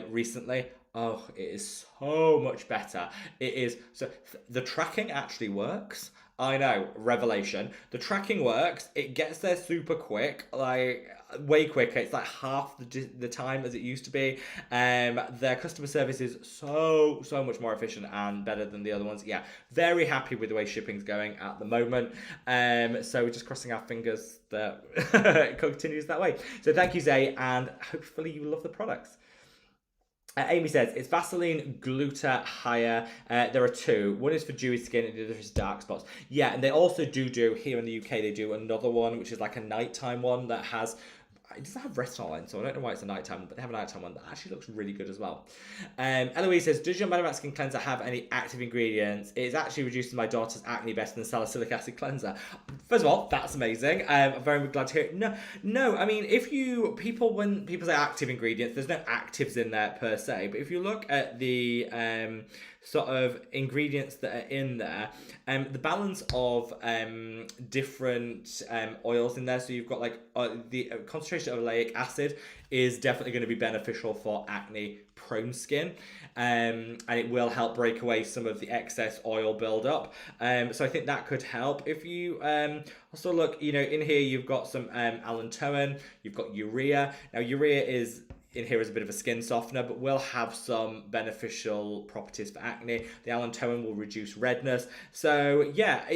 recently. Oh, it is so much better. It is, so the tracking actually works. I know, revelation. The tracking works. It gets there super quick, like way quicker. It's like half the time as it used to be. Their customer service is so much more efficient and better than the other ones. Yeah, very happy with the way shipping's going at the moment. So we're just crossing our fingers that it continues that way. So thank you, Zay, and hopefully you love the products. Amy says, it's Vaseline Gluta Higher. There are 2. One is for dewy skin and the other is dark spots. Yeah, and they also do here in the UK, they do another one, which is like a nighttime one that has it doesn't have retinol in, so I don't know why it's a nighttime one, but they have a nighttime one that actually looks really good as well. Eloise says, does your Metabrat Skin Cleanser have any active ingredients? It's actually reducing my daughter's acne better than salicylic acid cleanser. First of all, that's amazing. I'm very glad to hear it. No, I mean, when people say active ingredients, there's no actives in there per se, but if you look at the sort of ingredients that are in there, the balance of different oils in there, so you've got like the concentration of oleic acid is definitely going to be beneficial for acne prone skin, and it will help break away some of the excess oil buildup, so I think that could help. If you also look, in here you've got some allantoin, you've got urea. Now urea is in here as a bit of a skin softener, but will have some beneficial properties for acne. The allantoin will reduce redness. So yeah,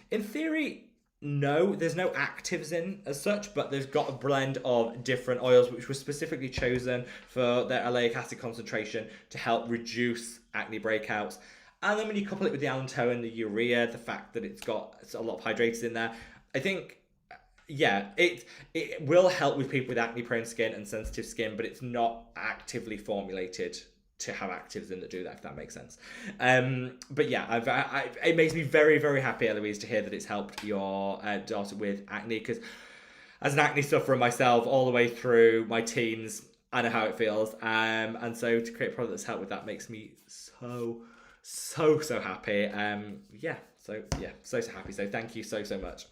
in theory, no, there's no actives in as such, but there's got a blend of different oils which were specifically chosen for their oleic acid concentration to help reduce acne breakouts. And then when you couple it with the allantoin, the urea, the fact that it's got a lot of hydrates in there, I think, yeah, it will help with people with acne prone skin and sensitive skin, but it's not actively formulated to have actives in that do that, if that makes sense. But yeah, it makes me very, very happy, Eloise, to hear that it's helped your daughter with acne, because as an acne sufferer myself all the way through my teens, I know how it feels. And so to create a product that's helped with that makes me so happy. So happy. So thank you so much.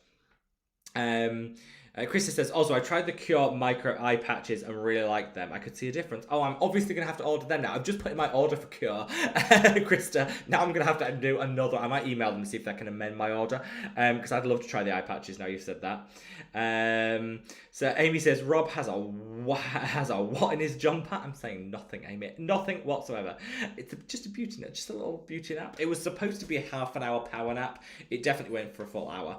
Krista says, also, I tried the Cure micro eye patches and really liked them. I could see a difference. Oh, I'm obviously going to have to order them now. I've just put in my order for Cure, Krista. Now I'm going to have to do another. I might email them and see if they can amend my order, because I'd love to try the eye patches now you've said that. So Amy says, Rob has a what in his jumper? I'm saying nothing, Amy. Nothing whatsoever. It's just a beauty nap, just a little beauty nap. It was supposed to be a half an hour power nap. It definitely went for a full hour.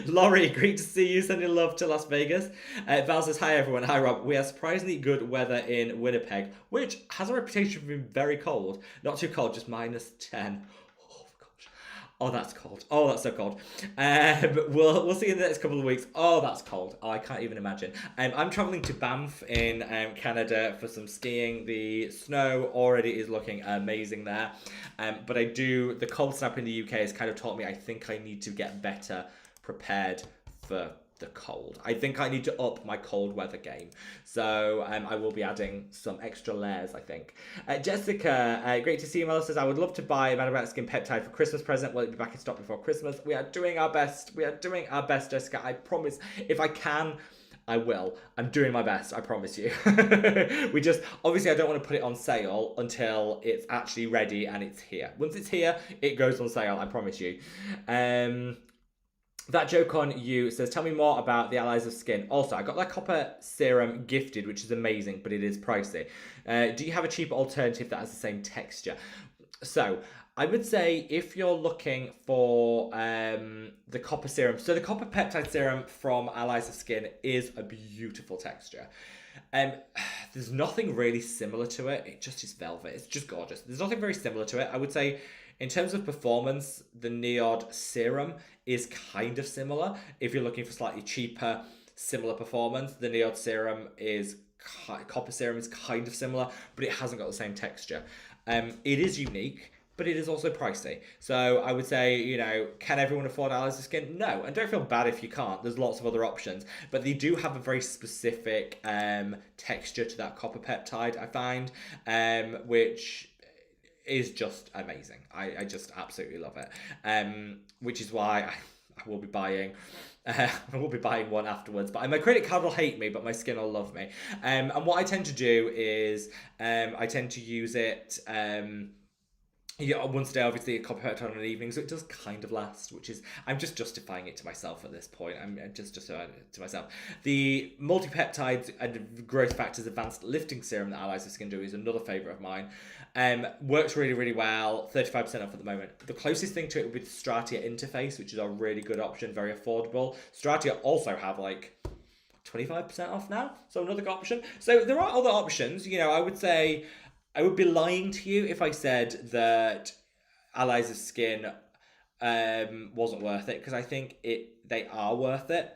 Laurie, great to see you, sending love to Las Vegas. Val says, hi everyone. Hi Rob. We have surprisingly good weather in Winnipeg, which has a reputation for being very cold. Not too cold, just -10. Oh, that's cold. Oh, that's so cold. We'll see in the next couple of weeks. Oh, that's cold. Oh, I can't even imagine. I'm traveling to Banff in Canada for some skiing. The snow already is looking amazing there. But the cold snap in the UK has kind of taught me I think I need to get better prepared for the cold. I think I need to up my cold weather game. So I will be adding some extra layers, I think. Jessica, great to see you. Mel says, I would love to buy a Metabrat Skin Peptide for Christmas present. Will it be back in stock before Christmas? We are doing our best. Jessica. I promise. If I can, I will. I'm doing my best, I promise you. Obviously I don't want to put it on sale until it's actually ready and it's here. Once it's here, it goes on sale, I promise you. That joke on you says, tell me more about the Allies of Skin. Also, I got that copper serum gifted, which is amazing, but it is pricey. Do you have a cheaper alternative that has the same texture? So, I would say if you're looking for the copper serum, so the copper peptide serum from Allies of Skin is a beautiful texture. There's nothing really similar to it. It just is velvet. It's just gorgeous. There's nothing very similar to it. I would say in terms of performance, the Neod serum is kind of similar. If you're looking for slightly cheaper, similar performance, the Neod serum copper serum is kind of similar, but it hasn't got the same texture. It is unique, but it is also pricey. So I would say, can everyone afford Allies of Skin? No, and don't feel bad if you can't. There's lots of other options, but they do have a very specific texture to that copper peptide, I find, which is just amazing. I just absolutely love it. Which is why I will be buying one afterwards. But my credit card will hate me, but my skin will love me. And what I tend to do is I tend to use it once a day, obviously, a copper peptide on an evening, so it does kind of last, which is, I'm just justifying it to myself at this point. I'm just justifying it to myself. The multi-peptides and growth factors advanced lifting serum that Allies of Skin do is another favourite of mine. Works really, really well, 35% off at the moment. The closest thing to it would be the Stratia interface, which is a really good option, very affordable. Stratia also have like 25% off now, so another good option. So there are other options. I would say, I would be lying to you if I said that Allies of Skin wasn't worth it, because I think they are worth it.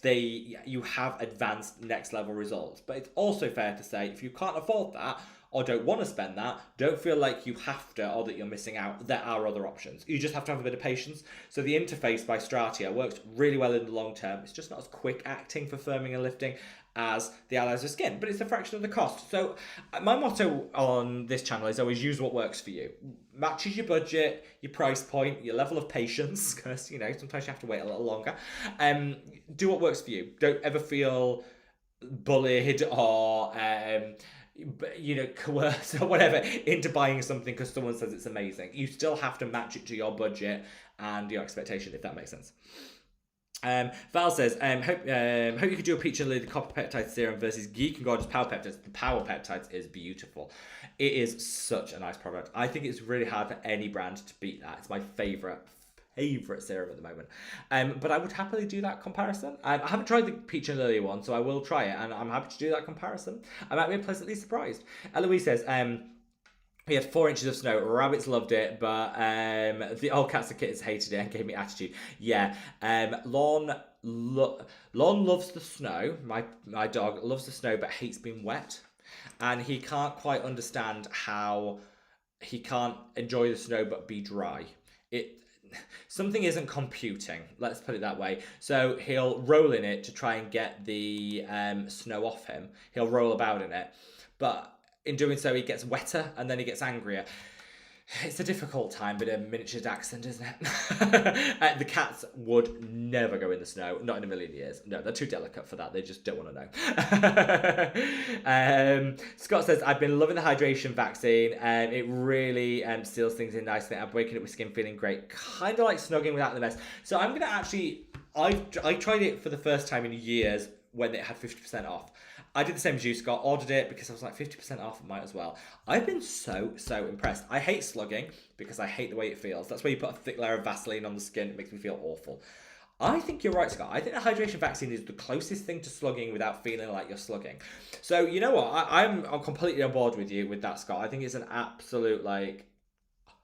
you have advanced next level results. But it's also fair to say if you can't afford that or don't want to spend that, don't feel like you have to or that you're missing out. There are other options. You just have to have a bit of patience. So the interface by Stratia works really well in the long term. It's just not as quick acting for firming and lifting as the Allies Skin, but it's a fraction of the cost. So my motto on this channel is always use what works for you. Matches your budget, your price point, your level of patience, because, you know, sometimes you have to wait a little longer. Do what works for you. Don't ever feel bullied or coerced or whatever into buying something because someone says it's amazing. You still have to match it to your budget and your expectation, if that makes sense. Val says, hope you could do a peach and lily copper peptide serum versus Geek and Gorgeous Power Peptides. The Power Peptides is beautiful. It is such a nice product. I think it's really hard for any brand to beat that. It's my favourite serum at the moment. But I would happily do that comparison. I haven't tried the peach and lily one, so I will try it, and I'm happy to do that comparison. I might be pleasantly surprised. Eloise says, we had 4 inches of snow. Rabbits loved it, but the old cats and kittens hated it and gave me attitude. Yeah, Lon loves the snow. My dog loves the snow, but hates being wet, and he can't quite understand how he can't enjoy the snow but be dry. Something isn't computing, let's put it that way. So he'll roll in it to try and get the snow off him. He'll roll about in it, but in doing so, he gets wetter and then he gets angrier. It's a difficult time, but a miniature dachshund, isn't it? The cats would never go in the snow, not in a million years. No, they're too delicate for that. They just don't want to know. Scott says, I've been loving the hydration vaccine. It really seals things in nicely. I'm waking up with skin feeling great. Kind of like snugging without the mess. So I'm going to actually, I tried it for the first time in years when it had 50% off. I did the same as you, Scott. Ordered it because I was like 50% off, might as well. I've been so impressed. I hate slugging because I hate the way it feels. That's where you put a thick layer of Vaseline on the skin. It makes me feel awful. I think you're right, Scott. I think the hydration vaccine is the closest thing to slugging without feeling like you're slugging. So, you know what? I'm completely on board with you with that, Scott. I think it's an absolute,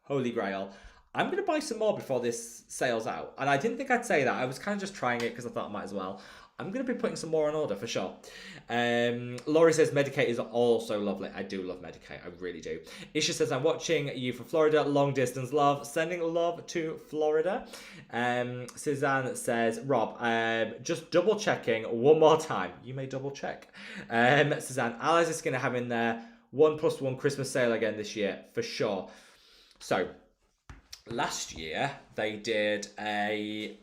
holy grail. I'm going to buy some more before this sale's out. And I didn't think I'd say that. I was kind of just trying it because I thought I might as well. I'm going to be putting some more on order for sure. Laurie says Medicate is also lovely. I do love Medicate. I really do. Isha says I'm watching you from Florida. Long distance love. Sending love to Florida. Suzanne says, Rob, just double checking one more time. You may double check. Suzanne, Allies is going to have in there 1+1 Christmas sale again this year for sure. So last year they did a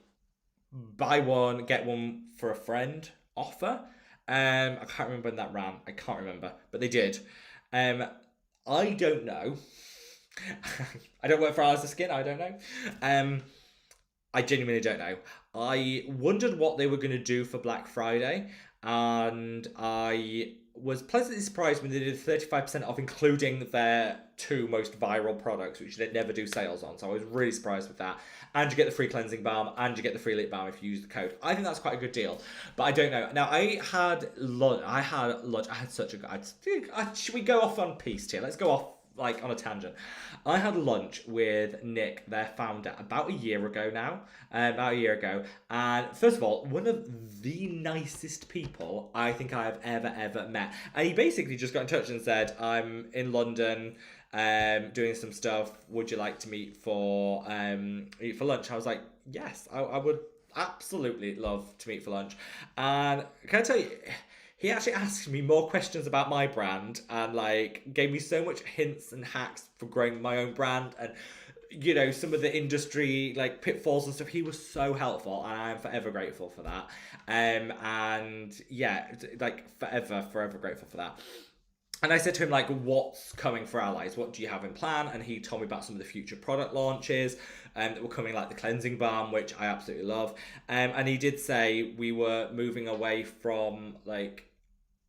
buy one, get one for a friend offer. I can't remember when that ran. I can't remember, but they did. I don't know. I don't work for Allies Skin. I don't know. I genuinely don't know. I wondered what they were going to do for Black Friday, and I was pleasantly surprised when they did 35% off, including their 2 most viral products, which they never do sales on. So I was really surprised with that. And you get the free cleansing balm, and you get the free lip balm if you use the code. I think that's quite a good deal, but I don't know. Now, I had lunch. I had such a good... Should we go off on piste here? Let's go off on a tangent. I had lunch with Nick, their founder, about a year ago now. And first of all, one of the nicest people I think I have ever met. And he basically just got in touch and said, I'm in London doing some stuff. Would you like to meet for lunch? I was like, yes, I would absolutely love to meet for lunch. And can I tell you, he actually asked me more questions about my brand and gave me so much hints and hacks for growing my own brand and, you know, some of the industry pitfalls and stuff. He was so helpful, and I'm forever grateful for that. And yeah, forever grateful for that. And I said to him, what's coming for Allies? What do you have in plan? And he told me about some of the future product launches that were coming, like the cleansing balm, which I absolutely love. And he did say we were moving away from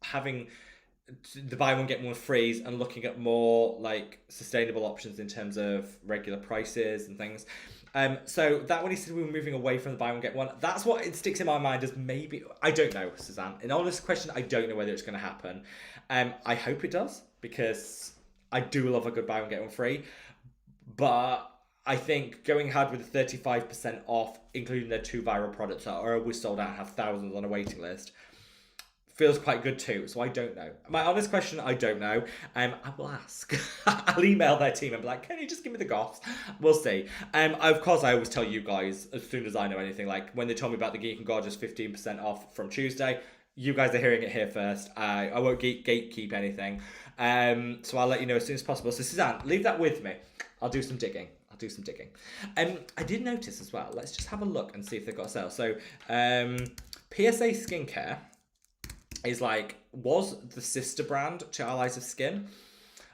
having the buy one get one free and looking at more sustainable options in terms of regular prices and things. So that when he said we were moving away from the buy one get one, that's what it sticks in my mind as maybe. I don't know, Suzanne. In honest question, I don't know whether it's going to happen. I hope it does, because I do love a good buy one get one free, but I think going ahead with the 35% off, including their 2 viral products that are always sold out and have thousands on a waiting list, feels quite good too. So I don't know. My honest question, I don't know. I will ask. I'll email their team and be like, can you just give me the goss? We'll see. Of course, I always tell you guys as soon as I know anything. Like when they told me about the Geek and Gorgeous 15% off from Tuesday, you guys are hearing it here first. I won't gatekeep anything. So I'll let you know as soon as possible. So Suzanne, leave that with me. I'll do some digging. I did notice as well. Let's just have a look and see if they've got a sale. So PSA Skincare was the sister brand to Allies of Skin,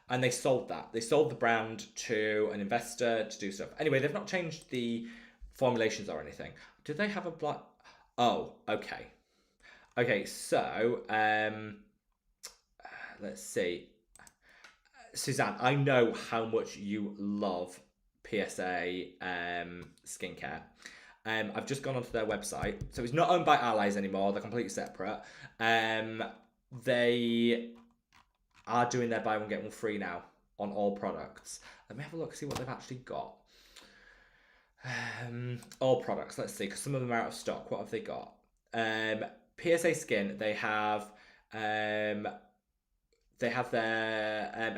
and they sold that. They sold the brand to an investor to do stuff. Anyway, they've not changed the formulations or anything. Do they have a black? Oh, okay. Okay, so let's see. Suzanne, I know how much you love PSA skincare. I've just gone onto their website. So it's not owned by Allies anymore. They're completely separate. They are doing their buy one, get one free now on all products. Let me have a look, see what they've actually got. All products, let's see, because some of them are out of stock. What have they got? PSA Skin, they have their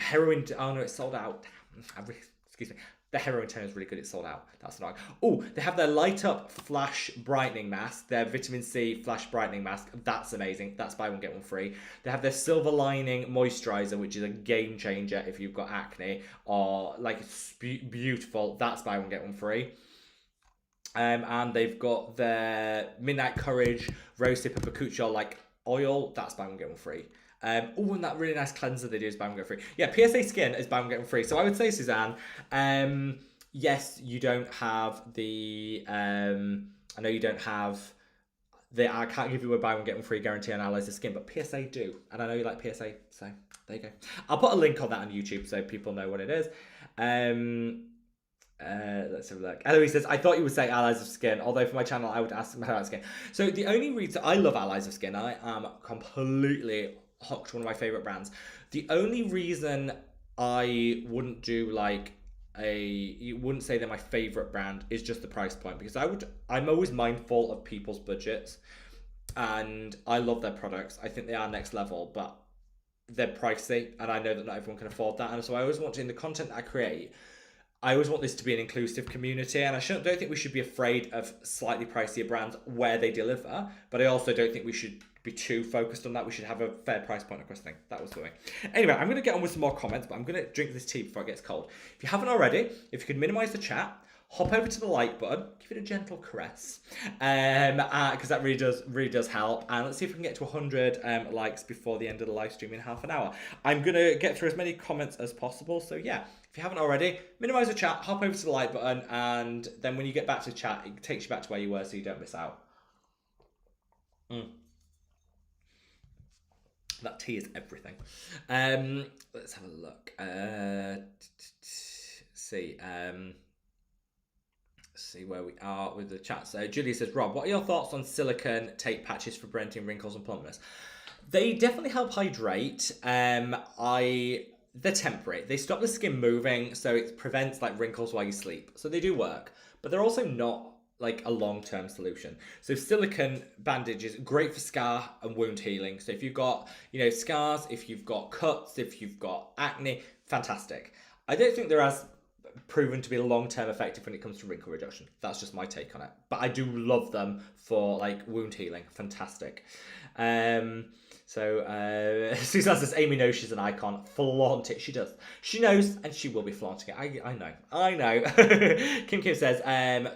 heroin. Oh no, it's sold out. Excuse me. The heroin tone is really good. It's sold out. That's annoying. Oh, they have their Light Up Flash Brightening Mask. Their Vitamin C Flash Brightening Mask. That's amazing. That's buy one, get one free. They have their Silver Lining Moisturizer, which is a game changer if you've got acne or like it's beautiful. That's buy one, get one free. And they've got their Midnight Courage Rosehip and Bakuchiol like oil. That's buy one, get one free. And that really nice cleanser they do is buy one, get one free. Yeah, PSA Skin is buy one, get one free. So I would say, Suzanne, yes, you don't have the, I know you don't have the, I can't give you a buy one, get one free guarantee on Allies of Skin, but PSA do. And I know you like PSA, so there you go. I'll put a link on that on YouTube so people know what it is. Let's have a look. Eloise says, I thought you would say Allies of Skin, although for my channel I would ask about Allies of Skin. So the only reason, I love Allies of Skin. I am completely hooked, one of my favourite brands. The only reason I wouldn't do you wouldn't say they're my favourite brand is just the price point, because I'm always mindful of people's budgets, and I love their products. I think they are next level, but they're pricey, and I know that not everyone can afford that. And so I always want to, in the content that I create, I always want this to be an inclusive community, and I don't think we should be afraid of slightly pricier brands where they deliver, but I also don't think we should be too focused on that. We should have a fair price point across the thing. That was the way. Anyway, I'm going to get on with some more comments, but I'm going to drink this tea before it gets cold. If you haven't already, if you could minimize the chat, hop over to the like button, give it a gentle caress, because that really does help. And let's see if we can get to 100 likes before the end of the live stream in half an hour. I'm going to get through as many comments as possible, so yeah. If you haven't already, minimize the chat, hop over to the like button, and then when you get back to chat, it takes you back to where you were so you don't miss out. That tea is everything. Let's have a look. See where we are with the chat. So Julie says, Rob, what are your thoughts on silicone tape patches for preventing wrinkles and plumpness? They definitely help hydrate. They're temporary. They stop the skin moving, so it prevents like wrinkles while you sleep. So they do work, but they're also not like a long-term solution. So silicone bandage is great for scar and wound healing. So if you've got, scars, if you've got cuts, if you've got acne, fantastic. I don't think they're as proven to be long-term effective when it comes to wrinkle reduction. That's just my take on it. But I do love them for like wound healing. Fantastic. So Susan says, Amy knows she's an icon. Flaunt it. She does. She knows, and she will be flaunting it. I know. Kim says,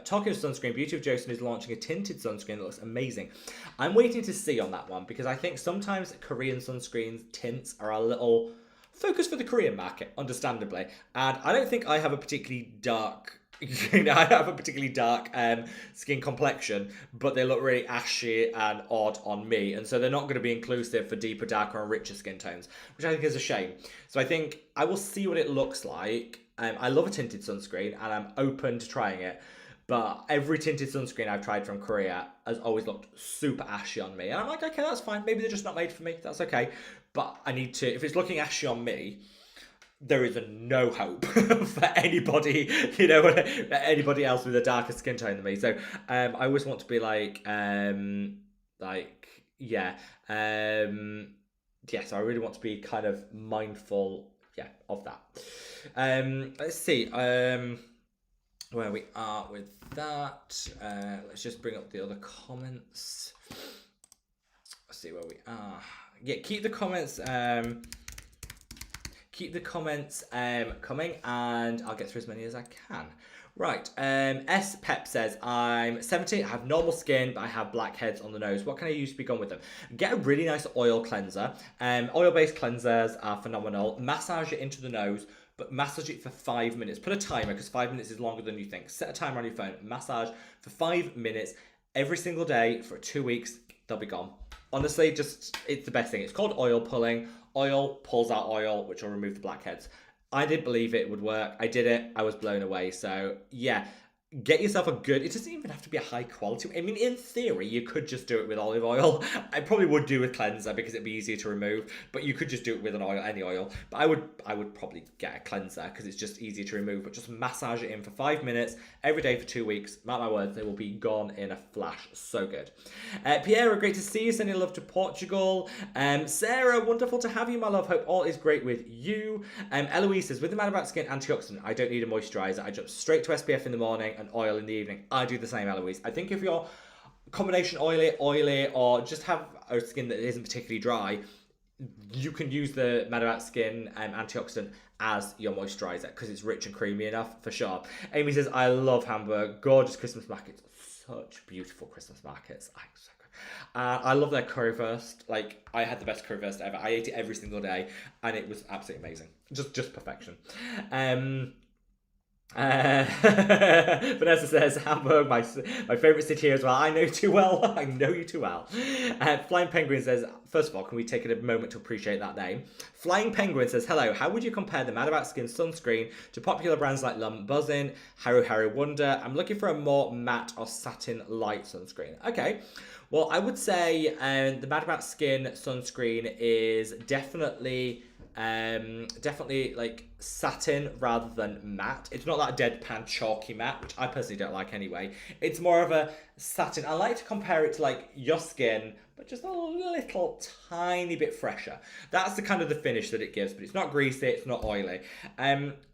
talking of sunscreen, Beauty of Joseon is launching a tinted sunscreen that looks amazing. I'm waiting to see on that one, because I think sometimes Korean sunscreens tints are a little focused for the Korean market, understandably. And I don't think I have a particularly dark skin complexion, but they look really ashy and odd on me, and so they're not going to be inclusive for deeper, darker, and richer skin tones, which I think is a shame. So I think I will see what it looks like. I love a tinted sunscreen, and I'm open to trying it, but every tinted sunscreen I've tried from Korea has always looked super ashy on me, and I'm like, okay, that's fine. Maybe they're just not made for me. That's okay, but I need to. If it's looking ashy on me, there is no hope for anybody, you know, anybody else with a darker skin tone than me. So I always want to be yeah, yeah. So I really want to be kind of mindful, yeah, of that. Let's see where we are with that. Let's just bring up the other comments. Let's see where we are. Yeah, keep the comments. Keep the comments coming, and I'll get through as many as I can. Right, S Pep says, I'm 70, I have normal skin, but I have blackheads on the nose. What can I use to be gone with them? Get a really nice oil cleanser. Oil-based cleansers are phenomenal. Massage it into the nose, but massage it for 5 minutes. Put a timer, because 5 minutes is longer than you think. Set a timer on your phone. Massage for 5 minutes every single day for 2 weeks. They'll be gone. Honestly, it's the best thing. It's called oil pulling. Oil pulls out oil, which will remove the blackheads. I didn't believe it would work. I did it. I was blown away. So, yeah. Get yourself a good... It doesn't even have to be a high quality... I mean, in theory, you could just do it with olive oil. I probably would do a cleanser because it'd be easier to remove. But you could just do it with an oil, any oil. But I would probably get a cleanser because it's just easier to remove. But just massage it in for 5 minutes every day for 2 weeks. Mark my words, they will be gone in a flash. So good. Piera, great to see you. Sending love to Portugal. Sarah, wonderful to have you, my love. Hope all is great with you. Eloise says, with the Man About Skin antioxidant, I don't need a moisturiser. I jump straight to SPF in the morning and oil in the evening. I do the same, Eloise. I think if you're combination oily, or just have a skin that isn't particularly dry, you can use the Man About Skin antioxidant as your moisturiser because it's rich and creamy enough, for sure. Amy says, I love Hamburg. Gorgeous Christmas markets. Such beautiful Christmas markets. I love their currywurst. Like, I had the best currywurst ever. I ate it every single day and it was absolutely amazing. Just perfection. Vanessa says, Hamburg, my favourite city here as well. I know too well. I know you too well. Flying Penguin says, first of all, can we take a moment to appreciate that name? Flying Penguin says, hello, how would you compare the Mad About Skin sunscreen to popular brands like Lum Buzzin, Haru Haru Wonder? I'm looking for a more matte or satin light sunscreen. Okay, well, I would say the Mad About Skin sunscreen is definitely like satin rather than matte. It's not that deadpan chalky matte, which I personally don't like anyway. It's more of a satin. I like to compare it to like your skin, but just a little tiny bit fresher. That's the kind of the finish that it gives, but it's not greasy, it's not oily.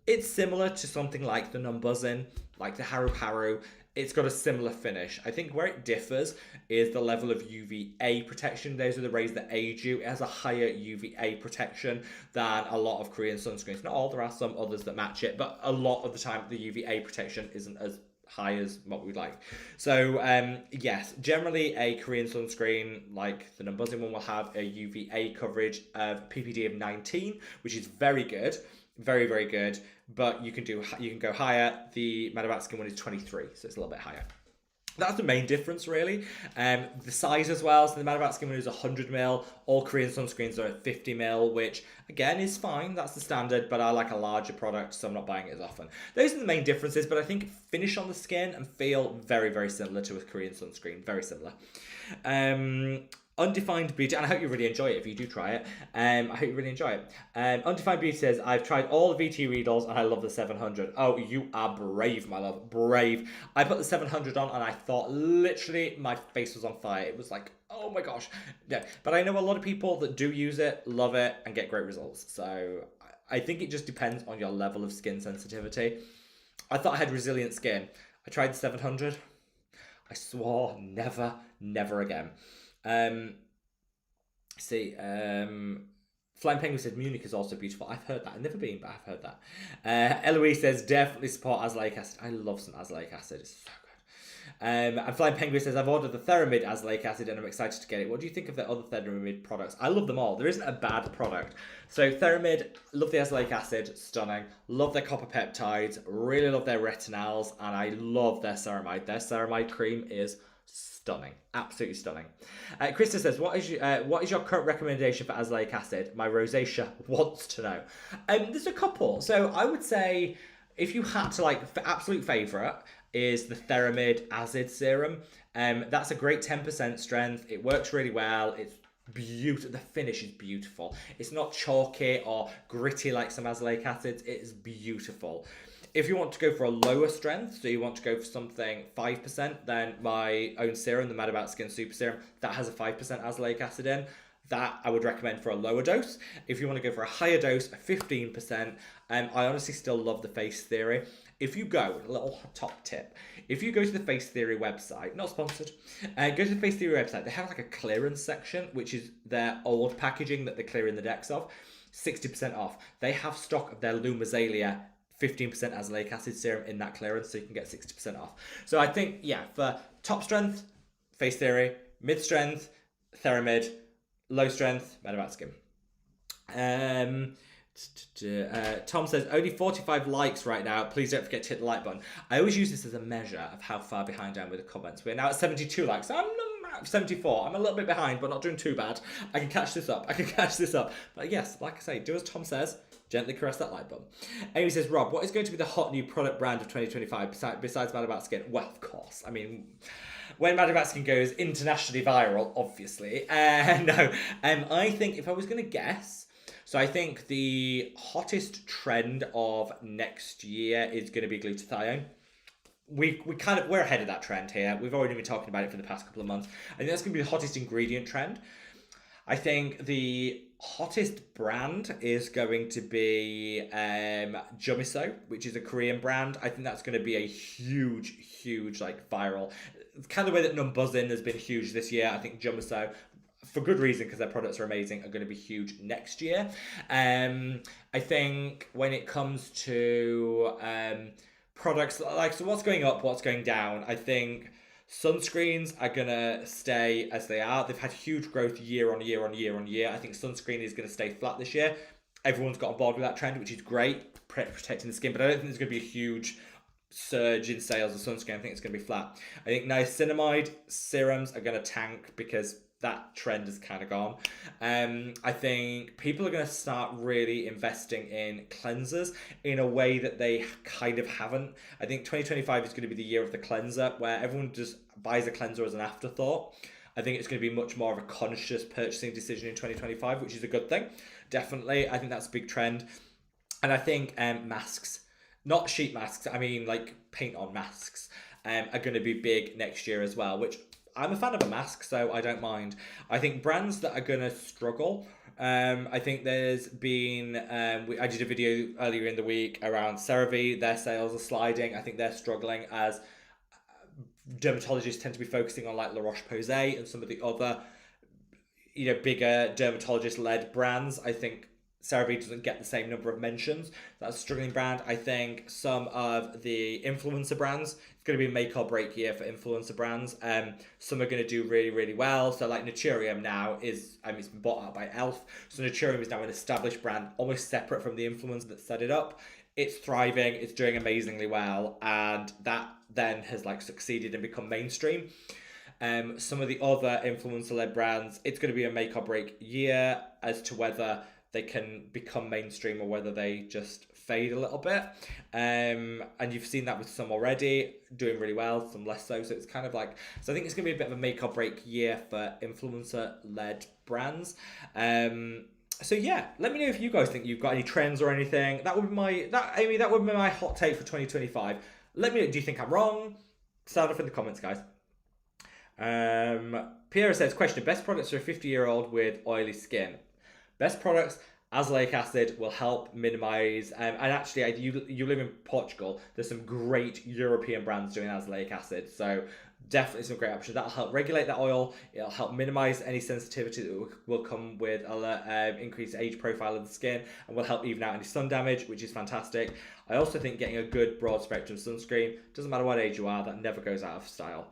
It's similar to something like the Numbuzzin, like the Haru Haru. It's got a similar finish. I think where it differs is the level of UVA protection. Those are the rays that age you. It has a higher UVA protection than a lot of Korean sunscreens. Not all, there are some others that match it, but a lot of the time the UVA protection isn't as high as what we'd like. So yes, generally a Korean sunscreen like the Numbuzzin one will have a UVA coverage of PPD of 19, which is very good. Very, very good, but you can go higher. The Mad About Skin one is 23, so it's a little bit higher. That's the main difference, really. The size as well. So the Mad About Skin one is 100ml. All Korean sunscreens are at 50ml, which again is fine. That's the standard, but I like a larger product, so I'm not buying it as often. Those are the main differences, but I think finish on the skin and feel very, very similar to a Korean sunscreen. Very similar. Undefined Beauty, and I hope you really enjoy it if you do try it. I hope you really enjoy it. Undefined Beauty says, I've tried all the VT Readles and I love the 700. Oh, you are brave, my love. Brave. I put the 700 on and I thought literally my face was on fire. It was like, oh my gosh. Yeah, but I know a lot of people that do use it, love it, and get great results. So I think it just depends on your level of skin sensitivity. I thought I had resilient skin. I tried the 700. I swore never again. Flying Penguin said Munich is also beautiful. I've heard that. I've never been, but I've heard that. Eloise says definitely support Azelaic acid. I love some Azelaic acid. It's so good. And Flying Penguin says I've ordered the Theramid Azelaic acid and I'm excited to get it. What do you think of the other Theramid products? I love them all. There isn't a bad product. So Theramid, love the Azelaic acid, stunning. Love their copper peptides. Really love their retinols, and I love their ceramide. Their ceramide cream is stunning, absolutely stunning. Krista says, what is your current recommendation for Azelaic acid? My rosacea wants to know. There's a couple. So I would say if you had to like, absolute favourite is the Theramid Acid Serum. That's a great 10% strength. It works really well. It's beautiful. The finish is beautiful. It's not chalky or gritty like some azelaic acids. It is beautiful. If you want to go for a lower strength, so you want to go for something 5%, then my own serum, the Mad About Skin Super Serum, that has a 5% azelaic acid in. That I would recommend for a lower dose. If you want to go for a higher dose, a 15%, I honestly still love the Face Theory. If you go, a little top tip, if you go to the Face Theory website, not sponsored, go to the Face Theory website, they have like a clearance section, which is their old packaging that they're clearing the decks of, 60% off. They have stock of their Lumazalia 15% azelaic acid serum in that clearance, so you can get 60% off. So I think, yeah, for top strength, Face Theory, mid strength, Theramid, low strength, Mad About Skin. Tom says, only 45 likes right now. Please don't forget to hit the like button. I always use this as a measure of how far behind I am with the comments. We're now at 72 likes. I'm 74. I'm a little bit behind, but not doing too bad. I can catch this up. But yes, like I say, do as Tom says. Gently caress that like button. Amy says, Rob, what is going to be the hot new product brand of 2025 besides Mad About Skin? Well, of course. I mean, when Mad About Skin goes internationally viral, obviously. No. I think if I was going to guess, so I think the hottest trend of next year is going to be glutathione. We're ahead of that trend here. We've already been talking about it for the past couple of months. I think that's going to be the hottest ingredient trend. I think the hottest brand is going to be Jumiso, which is a Korean brand. I think that's going to be a huge like viral. Kind of the way that Numbuzzin has been huge this year. I think Jumiso, for good reason, because their products are amazing, are going to be huge next year. I think when it comes to products, like, so what's going up, what's going down, I think sunscreens are going to stay as they are. They've had huge growth year on year. I think sunscreen is going to stay flat this year. Everyone's got on board with that trend, which is great, protecting the skin, but I don't think there's going to be a huge surge in sales of sunscreen. I think it's going to be flat. I think niacinamide serums are going to tank because that trend has kind of gone. I think people are going to start really investing in cleansers in a way that they kind of haven't. I think 2025 is going to be the year of the cleanser, where everyone just buys a cleanser as an afterthought. I think it's going to be much more of a conscious purchasing decision in 2025, which is a good thing. Definitely. I think that's a big trend. And I think masks, not sheet masks, I mean like paint on masks, are going to be big next year as well, which I'm a fan of a mask, so I don't mind. I think brands that are going to struggle, I think there's been, I did a video earlier in the week around CeraVe. Their sales are sliding. I think they're struggling as dermatologists tend to be focusing on like La Roche-Posay and some of the other, bigger dermatologist-led brands. I think CeraVe doesn't get the same number of mentions. That's a struggling brand. I think some of the influencer brands, it's going to be a make or break year for influencer brands. Some are going to do really, really well. So like Naturium now is, it's been bought out by e.l.f. So Naturium is now an established brand, almost separate from the influencer that set it up. It's thriving, it's doing amazingly well, and that then has like succeeded and become mainstream. Some of the other influencer-led brands, it's going to be a make or break year as to whether they can become mainstream or whether they just fade a little bit. And you've seen that with some already doing really well, some less so. So it's kind of like, so I think it's going to be a bit of a make or break year for influencer-led brands. So yeah, let me know if you guys think you've got any trends or anything. That would be my hot take for 2025. Let me know, do you think I'm wrong? Sound off in the comments, guys. Pierre says, question, best products for a 50-year-old with oily skin. Best products, azelaic acid will help minimize, and actually, you live in Portugal, there's some great European brands doing azelaic acid, so definitely some great options. That'll help regulate that oil, it'll help minimize any sensitivity that will come with increased age profile of the skin, and will help even out any sun damage, which is fantastic. I also think getting a good broad spectrum sunscreen, doesn't matter what age you are, that never goes out of style.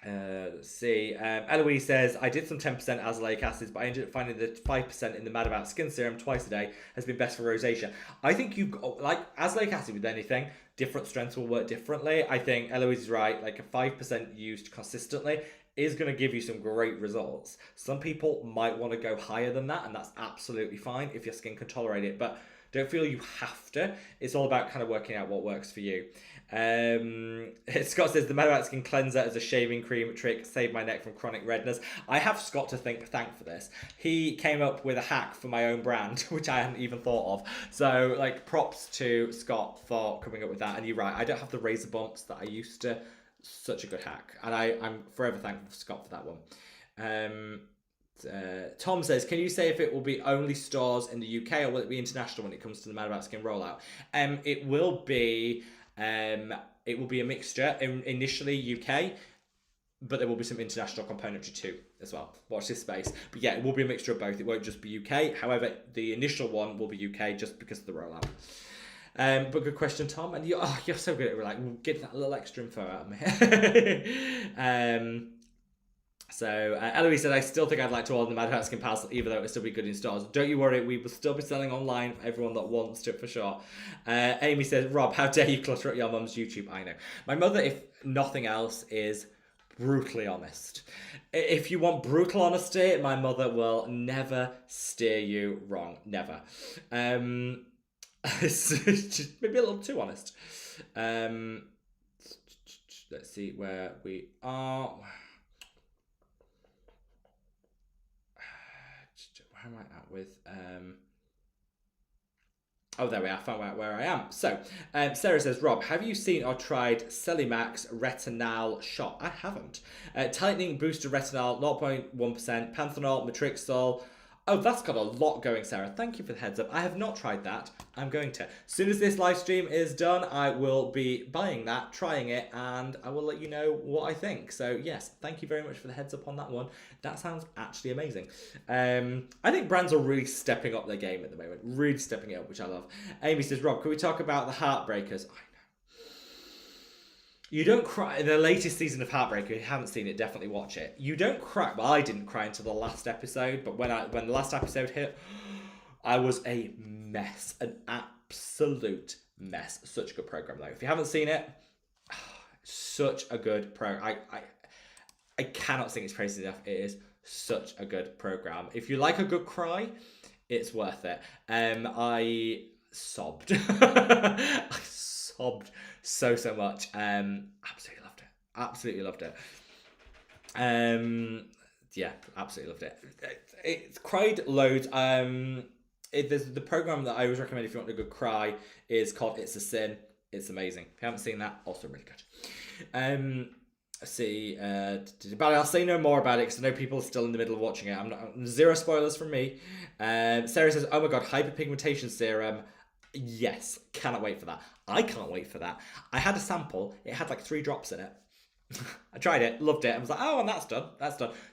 Let's see. Eloise says, I did some 10% azelaic acids, but I ended up finding that 5% in the Mad About Skin serum twice a day has been best for rosacea. I think you've got, like azelaic acid with anything, different strengths will work differently. I think Eloise is right. Like a 5% used consistently is going to give you some great results. Some people might want to go higher than that, and that's absolutely fine if your skin can tolerate it, but don't feel you have to. It's all about kind of working out what works for you. Scott says the Meadowlark Skin Cleanser as a shaving cream trick saved my neck from chronic redness. I have Scott to thank for this. He came up with a hack for my own brand, which I hadn't even thought of. So, like, props to Scott for coming up with that. And you're right, I don't have the razor bumps that I used to. Such a good hack, and I'm forever thankful for Scott for that one. Tom says, can you say if it will be only stores in the UK or will it be international when it comes to the Mad About Skin rollout? It will be a mixture. Initially UK, but there will be some international componentry too as well. Watch this space. But yeah, it will be a mixture of both. It won't just be UK. However, the initial one will be UK just because of the rollout. But good question, Tom. And you're so good at it. Like, we'll get that little extra info out of me. So Eloise said, I still think I'd like to order the Mad About Skin parcel, even though it will still be good in stores. Don't you worry, we will still be selling online for everyone that wants to, for sure. Amy says, Rob, how dare you clutter up your mum's YouTube? I know. My mother, if nothing else, is brutally honest. If you want brutal honesty, my mother will never steer you wrong. Never. Just maybe a little too honest. Let's see where we are. Where am I at with? Oh, there we are. I found out where I am. So, Sarah says, Rob, have you seen or tried Azelaic Retinol shot? I haven't. Tightening booster retinol, 0.1%, panthenol, matrixol. Oh, that's got a lot going, Sarah. Thank you for the heads up. I have not tried that. I'm going to. As soon as this live stream is done, I will be buying that, trying it, and I will let you know what I think. So, yes, thank you very much for the heads up on that one. That sounds actually amazing. I think brands are really stepping up their game at the moment. Really stepping it up, which I love. Amy says, Rob, can we talk about the Heartbreakers? You don't cry. In the latest season of Heartbreaker, if you haven't seen it, definitely watch it. You don't cry. Well, I didn't cry until the last episode, but when the last episode hit, I was a mess. An absolute mess. Such a good program, though. If you haven't seen it, such a good program. I cannot sing its praises enough. It is such a good program. If you like a good cry, it's worth it. I sobbed. I sobbed so much. Absolutely loved it. Yeah, absolutely loved it. It's cried loads. There's the program that I always recommend if you want a good cry is called It's a Sin. It's amazing. If you haven't seen that, also really good. Let's see, but I'll say no more about it because I know people are still in the middle of watching it. Zero spoilers from me. Sarah says, oh my god, hyperpigmentation serum. Yes, cannot wait for that. I can't wait for that. I had a sample. It had like 3 drops in it. I tried it, loved it. I was like, oh, and that's done.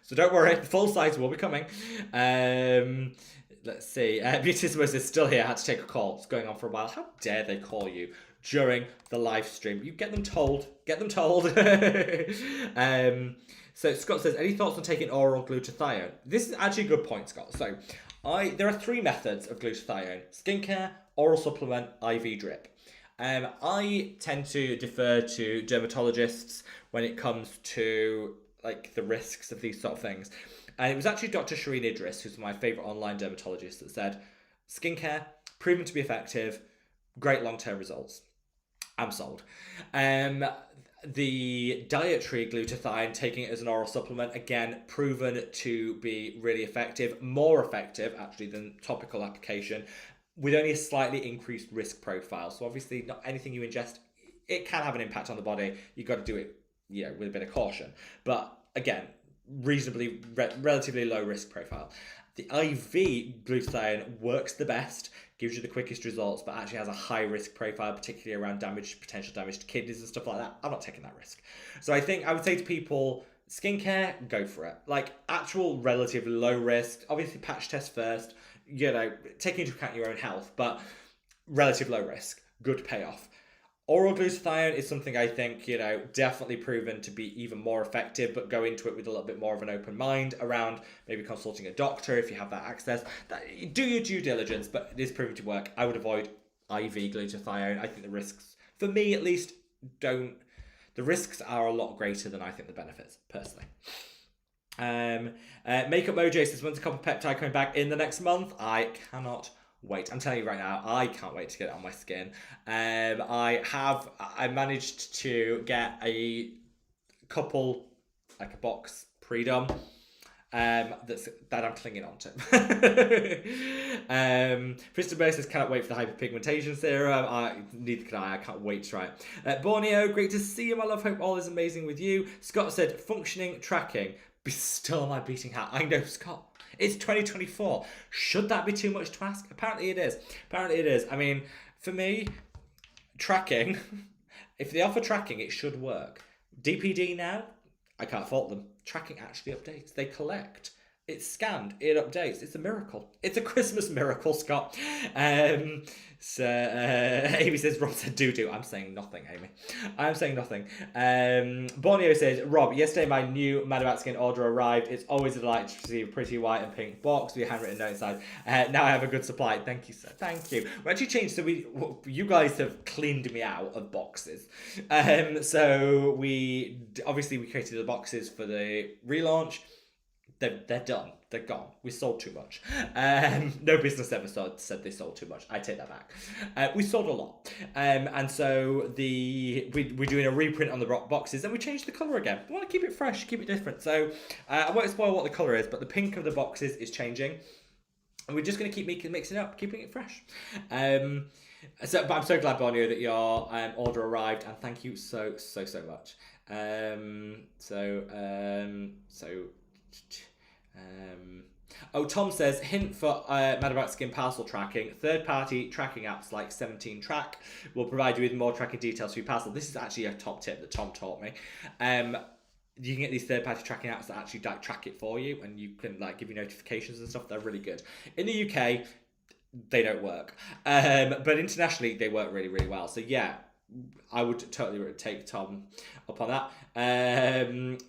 So don't worry, full size will be coming. Let's see. Beautissimo is still here. I had to take a call. It's going on for a while. How dare they call you during the live stream? You get them told. So Scott says, any thoughts on taking oral glutathione? This is actually a good point, Scott. So there are 3 methods of glutathione: skincare, oral supplement, IV drip. I tend to defer to dermatologists when it comes to like the risks of these sort of things. And it was actually Dr. Shireen Idris, who's my favourite online dermatologist, that said, skincare, proven to be effective, great long-term results. I'm sold. The dietary glutathione, taking it as an oral supplement, again, proven to be really effective, more effective actually than topical application, with only a slightly increased risk profile. So obviously not anything you ingest, it can have an impact on the body. You've got to do it, with a bit of caution. But again, relatively low risk profile. The IV glutathione works the best, gives you the quickest results, but actually has a high risk profile, particularly around potential damage to kidneys and stuff like that. I'm not taking that risk. So I would say to people, skincare, go for it. Like actual relatively low risk, obviously patch test first, taking into account your own health, but relative low risk, good payoff. Oral glutathione is something I think, definitely proven to be even more effective, but go into it with a little bit more of an open mind around maybe consulting a doctor if you have that access. Do your due diligence, but it is proven to work. I would avoid IV glutathione. I think the risks, for me at least, the risks are a lot greater than I think the benefits, personally. Makeup Mojo says, when's the copper peptide coming back in the next month? I cannot wait. I'm telling you right now, I can't wait to get it on my skin. I managed to get a couple, like a box pre-done. That I'm clinging on to. Christopher says, cannot wait for the hyperpigmentation serum. Neither can I can't wait to try it. Borneo, great to see you, my love. Hope all is amazing with you. Scott said, functioning tracking. Be still my beating heart. I know, Scott. It's 2024. Should that be too much to ask? Apparently it is. I mean, for me, tracking, if they offer tracking, it should work. DPD now, I can't fault them. Tracking actually updates. They collect. It's scanned. It updates. It's a miracle. It's a Christmas miracle, Scott. Amy says, Rob said doo-doo. I'm saying nothing, Amy. I'm saying nothing. Borneo says, Rob, yesterday my new Mad About Skin order arrived. It's always a delight to see a pretty white and pink box with your handwritten note inside. Now I have a good supply. Thank you, sir. Thank you. We actually changed, so you guys have cleaned me out of boxes. So we created the boxes for the relaunch. They're done. They're gone. We sold too much. No business ever said they sold too much. I take that back. We sold a lot. And so we're doing a reprint on the boxes, and we changed the colour again. We want to keep it fresh, keep it different. So I won't spoil what the colour is, but the pink of the boxes is changing. And we're just going to keep mixing it up, keeping it fresh. But I'm so glad, Borneo, that your order arrived, and thank you so much. Tom says, hint for Mad About Skin parcel tracking. Third-party tracking apps like 17 Track will provide you with more tracking details for your parcel. This is actually a top tip that Tom taught me. You can get these third-party tracking apps that actually track it for you, and you can give you notifications and stuff. They're really good. In the UK, they don't work, but internationally they work really, really well. So yeah, I would totally take Tom up on that.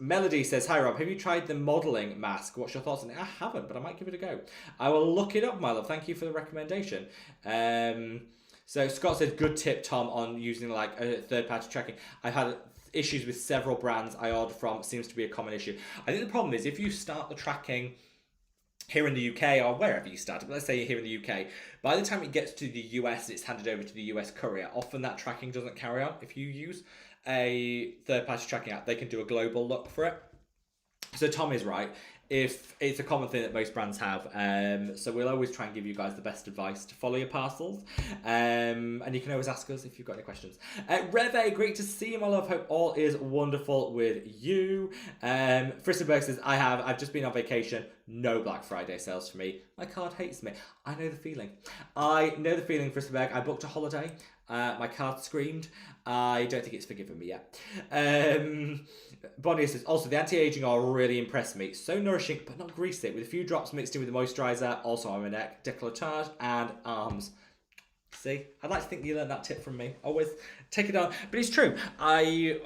Melody says, hi Rob, have you tried the modelling mask? What's your thoughts on it? I haven't, but I might give it a go. I will look it up, my love. Thank you for the recommendation. So Scott says, good tip, Tom, on using a third-party tracking. I've had issues with several brands I order from. It seems to be a common issue. I think the problem is if you start the tracking here in the UK or wherever you start, but let's say you're here in the UK, by the time it gets to the US and it's handed over to the US courier, often that tracking doesn't carry on. If you use a third-party tracking app, they can do a global look for it. So Tom is right. If it's a common thing that most brands have, so we'll always try and give you guys the best advice to follow your parcels, and you can always ask us if you've got any questions. Reve, great to see you, my love. Hope all is wonderful with you. Fristenberg says, I've just been on vacation. No Black Friday sales for me. My card hates me. I know the feeling. Fristenberg. I booked a holiday. My card screamed. I don't think it's forgiven me yet. Bonnie says, also, the anti-aging oil really impressed me. So nourishing, but not greasy, with a few drops mixed in with the moisturiser, also on my neck, décolletage, and arms. See, I'd like to think you learned that tip from me. Always take it on. But it's true. I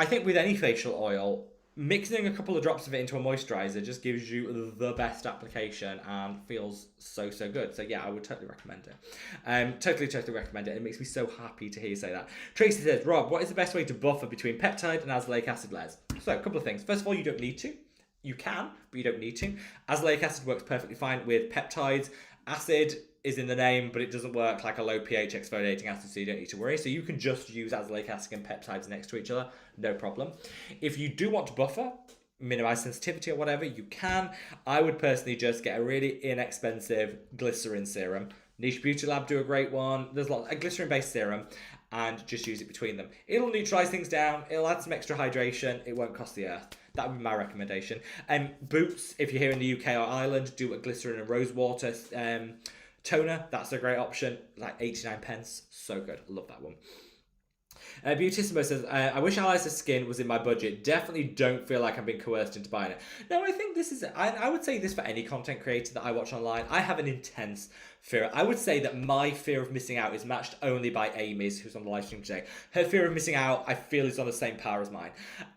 think with any facial oil, mixing a couple of drops of it into a moisturiser just gives you the best application and feels so good. So yeah, I would totally recommend it. Totally recommend it. It makes me so happy to hear you say that. Tracy says, Rob, what is the best way to buffer between peptide and azelaic acid layers? So a couple of things. First of all, you don't need to. You can, but you don't need to. Azelaic acid works perfectly fine with peptides. Acid is in the name, but it doesn't work like a low pH exfoliating acid, so you don't need to worry. So you can just use azelaic acid and peptides next to each other, no problem. If you do want to buffer, minimize sensitivity or whatever, you can. I would personally just get a really inexpensive glycerin serum. Niche Beauty Lab do a great one. There's a glycerin-based serum, and just use it between them. It'll neutralize things down. It'll add some extra hydration. It won't cost the earth. That would be my recommendation. Boots, if you're here in the UK or Ireland, do a glycerin and rose water toner. That's a great option. 89 pence. So good. Love that one. Beautissimo says, I wish Eliza's skin was in my budget. Definitely don't feel like I'm being coerced into buying it. No, I think this is, I would say this for any content creator that I watch online. I have an intense fear. I would say that my fear of missing out is matched only by Amy's, who's on the live stream today. Her fear of missing out, I feel, is on the same par as mine.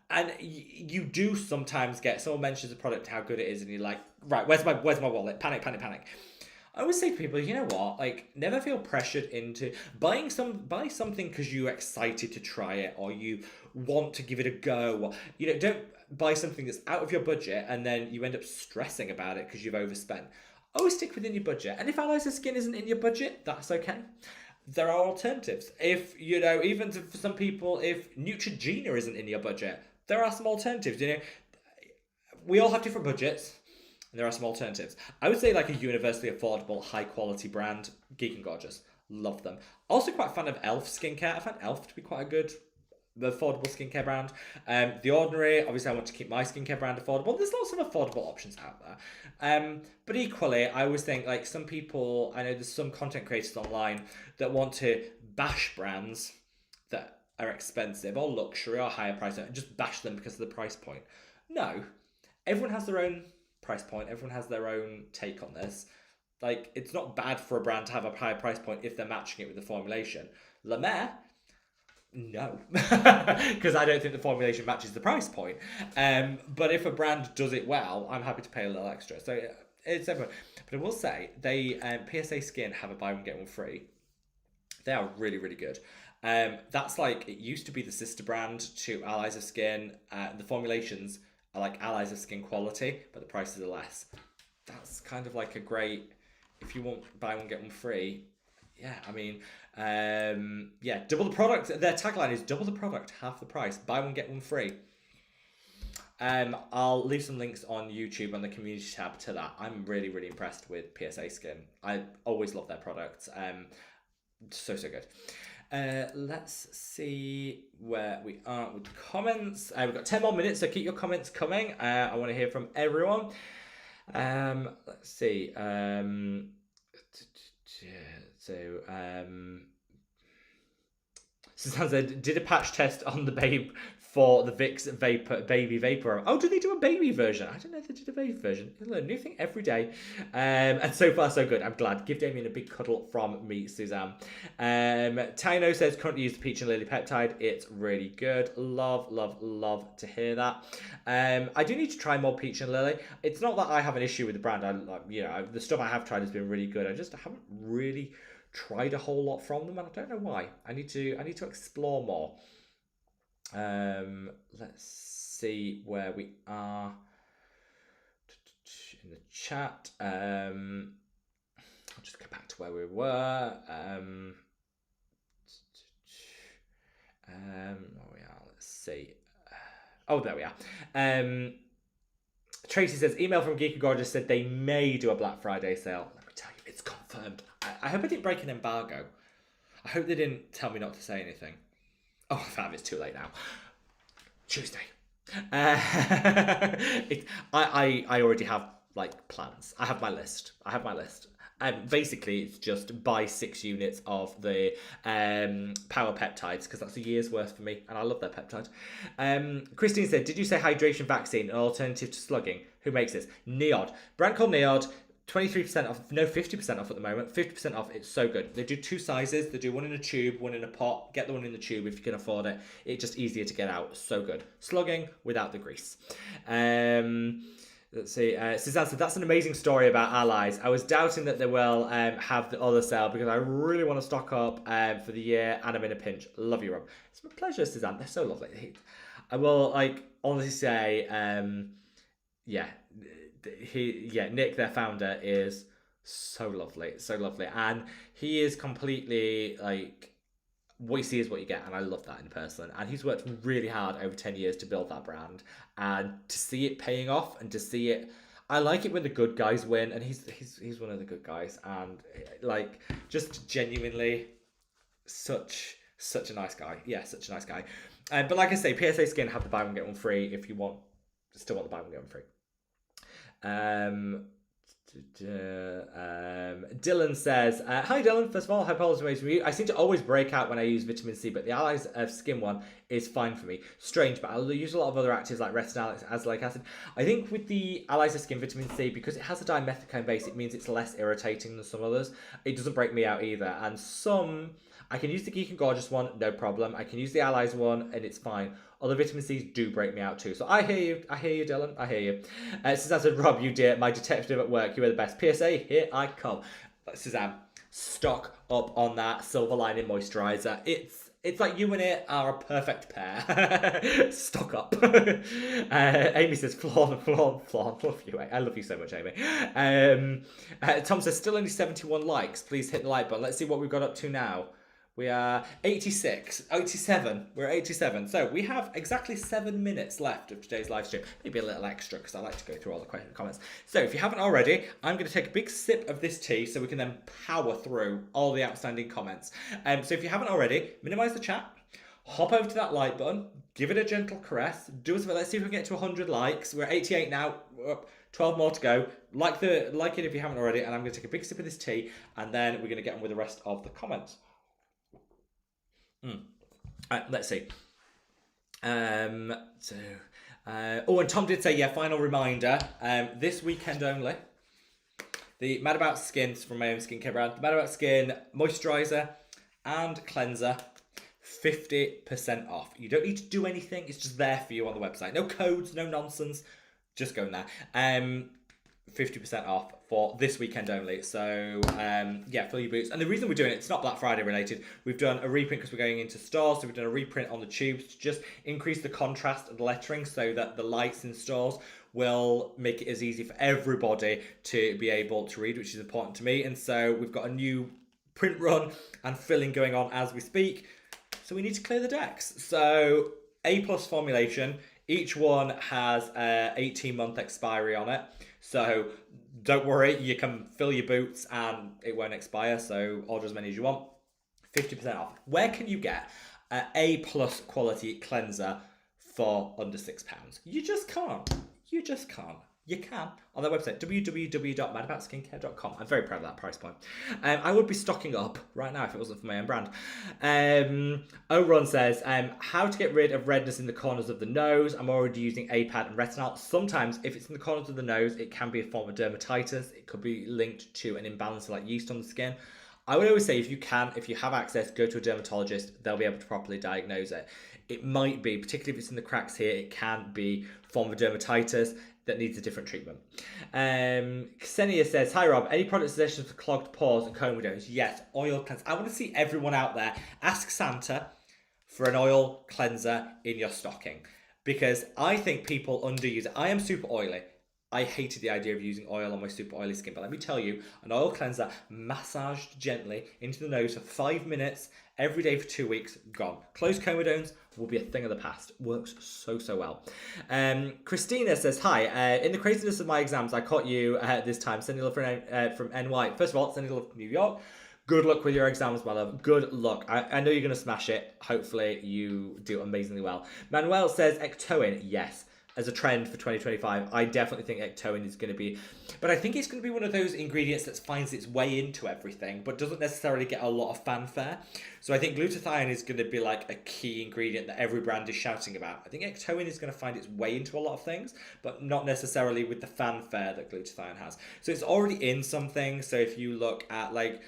And you do sometimes get, someone mentions a product, how good it is, and you're like, right, where's my wallet? Panic. I always say to people, you know what, never feel pressured into buy something because you're excited to try it or you want to give it a go. Don't buy something that's out of your budget and then you end up stressing about it because you've overspent. always stick within your budget. And if Allies of Skin isn't in your budget, that's okay. There are alternatives. If, even for some people, if Neutrogena isn't in your budget, there are some alternatives. We all have different budgets, and there are some alternatives. I would say like a universally affordable, high quality brand, Geek and Gorgeous. Love them. Also quite a fan of Elf skincare. I find Elf to be quite a good affordable skincare brand. The Ordinary, obviously I want to keep my skincare brand affordable. There's lots of affordable options out there. But equally, I always think like some people, I know there's some content creators online that want to bash brands that are expensive or luxury or higher price and just bash them because of the price point. No, everyone has their own price point. Everyone has their own take on this. Like, it's not bad for a brand to have a higher price point if they're matching it with the formulation. La Mer, no, because I don't think the formulation matches the price point. But if a brand does it well, I'm happy to pay a little extra. So it's everyone. But I will say, they PSA Skin have a buy one get one free. They are really, really good. That's like, it used to be the sister brand to Allies of Skin. The formulations are like Allies of Skin quality, but the prices are less. That's kind of like a great, if you want buy one get one free. Yeah, I mean, double the product. Their tagline is double the product, half the price. Buy one get one free. I'll leave some links on YouTube on the community tab to that. I'm really, really impressed with PSA Skin. I always love their products. So good. Let's see where we are with comments. We've got 10 more minutes, so keep your comments coming. I want to hear from everyone. Let's see. Suzanne said, did a patch test on the babe for the Vicks baby vapor. Oh, did they do a baby version? I didn't know they did a baby version. You learn a new thing every day. And so far, so good. I'm glad. Give Damien a big cuddle from me, Suzanne. Tino says, currently use the peach and lily peptide. It's really good. Love, love, love to hear that. I do need to try more peach and lily. It's not that I have an issue with the brand. The stuff I have tried has been really good. I just haven't really tried a whole lot from them, and I don't know why. I need to explore more. Let's see where we are in the chat. I'll just go back to where we were. Where we are, let's see. Oh, there we are. Tracy says, email from Geek and Gorgeous said they may do a Black Friday sale. Let me tell you, it's confirmed. I hope I didn't break an embargo. I hope they didn't tell me not to say anything. Oh, I found it's too late now. Tuesday. I already have like plans. I have my list. Basically, it's just buy 6 units of the power peptides because that's a year's worth for me, and I love their peptide. Christine said, "Did you say hydration vaccine, an alternative to slugging? Who makes this? Neod, brand called Neod." 23% off, no, 50% off at the moment. 50% off, it's so good. They do 2 sizes. They do one in a tube, one in a pot. Get the one in the tube if you can afford it. It's just easier to get out. So good. Slugging without the grease. Let's see. Suzanne said, that's an amazing story about Allies. I was doubting that they will have the other sale because I really want to stock up for the year and I'm in a pinch. Love you, Rob. It's my pleasure, Suzanne. They're so lovely. I will, honestly say, Nick, their founder, is so lovely, and he is completely what you see is what you get, and I love that in person. And he's worked really hard over 10 years to build that brand, and to see it paying off, and to see it, I like it when the good guys win, and he's one of the good guys, and just genuinely such a nice guy. Yeah, such a nice guy. But like I say, PSA Skin have the buy one get one free if you still want the buy one get one free. Dylan says, hi Dylan, first of all, I hope all is amazing for you. I seem to always break out when I use vitamin C, but the Allies of Skin one is fine for me. Strange, but I'll use a lot of other actives like retinol, azelaic acid. I think with the Allies of Skin vitamin C, because it has a dimethicone base, it means it's less irritating than some others. It doesn't break me out either, and I can use the Geek and Gorgeous one, no problem. I can use the Allies one, and it's fine. Other vitamin C's do break me out too. So I hear you, Dylan, I hear you. Suzanne said, Rob, you dear, my detective at work, you are the best. PSA, here I come. Suzanne, stock up on that Silver Lining Moisturiser. It's It's like you and it are a perfect pair. Stock up. Amy says, flawn. Love you, I love you so much, Amy. Tom says, still only 71 likes. Please hit the like button. Let's see what we've got up to now. We are 87. We're at 87. So we have exactly 7 minutes left of today's live stream. Maybe a little extra because I like to go through all the comments. So if you haven't already, I'm going to take a big sip of this tea so we can then power through all the outstanding comments. So if you haven't already, minimize the chat, hop over to that like button, give it a gentle caress, do us a bit. Let's see if we can get to 100 likes. We're at 88 now. We're up 12 more to go. Like it if you haven't already, and I'm going to take a big sip of this tea, and then we're going to get on with the rest of the comments. Let's see. And Tom did say, final reminder, this weekend only, the Mad About Skin from my own skincare brand, the Mad About Skin moisturizer and cleanser, 50% off. You don't need to do anything, it's just there for you on the website. No codes, no nonsense, just go in there. 50% off for this weekend only. So fill your boots. And the reason we're doing it's not Black Friday related. We've done a reprint because we're going into stores. So we've done a reprint on the tubes to just increase the contrast of the lettering so that the lights in stores will make it as easy for everybody to be able to read, which is important to me. And so we've got a new print run and filling going on as we speak. So we need to clear the decks. So A+ formulation. Each one has an 18-month expiry on it. So don't worry, you can fill your boots and it won't expire. So order as many as you want. 50% off. Where can you get an A+ quality cleanser for under £6? You just can't. You can on their website, www.madaboutskincare.com. I'm very proud of that price point. I would be stocking up right now if it wasn't for my own brand. Oron says, how to get rid of redness in the corners of the nose. I'm already using APAD and Retinol. Sometimes if it's in the corners of the nose, it can be a form of dermatitis. It could be linked to an imbalance like yeast on the skin. I would always say if you have access, go to a dermatologist. They'll be able to properly diagnose it. It might be, particularly if it's in the cracks here, it can be a form of dermatitis that needs a different treatment. Ksenia says, hi Rob, any product suggestions for clogged pores and comedones? Yes, oil cleanser. I want to see everyone out there ask Santa for an oil cleanser in your stocking because I think people underuse it. I am super oily. I hated the idea of using oil on my super oily skin, but let me tell you, an oil cleanser massaged gently into the nose for 5 minutes every day for 2 weeks, gone. Closed comedones will be a thing of the past. Works so well. Christina says, hi, in the craziness of my exams, I caught you this time. Sending love from NY. First of all, sending love from New York. Good luck with your exams, my love. Good luck. I know you're going to smash it. Hopefully you do amazingly well. Manuel says, ectoin, yes. As a trend for 2025, I definitely think ectoin is going to be, but I think it's going to be one of those ingredients that finds its way into everything, but doesn't necessarily get a lot of fanfare. So I think glutathione is going to be like a key ingredient that every brand is shouting about. I think ectoin is going to find its way into a lot of things, but not necessarily with the fanfare that glutathione has. So it's already in something. So if you look at great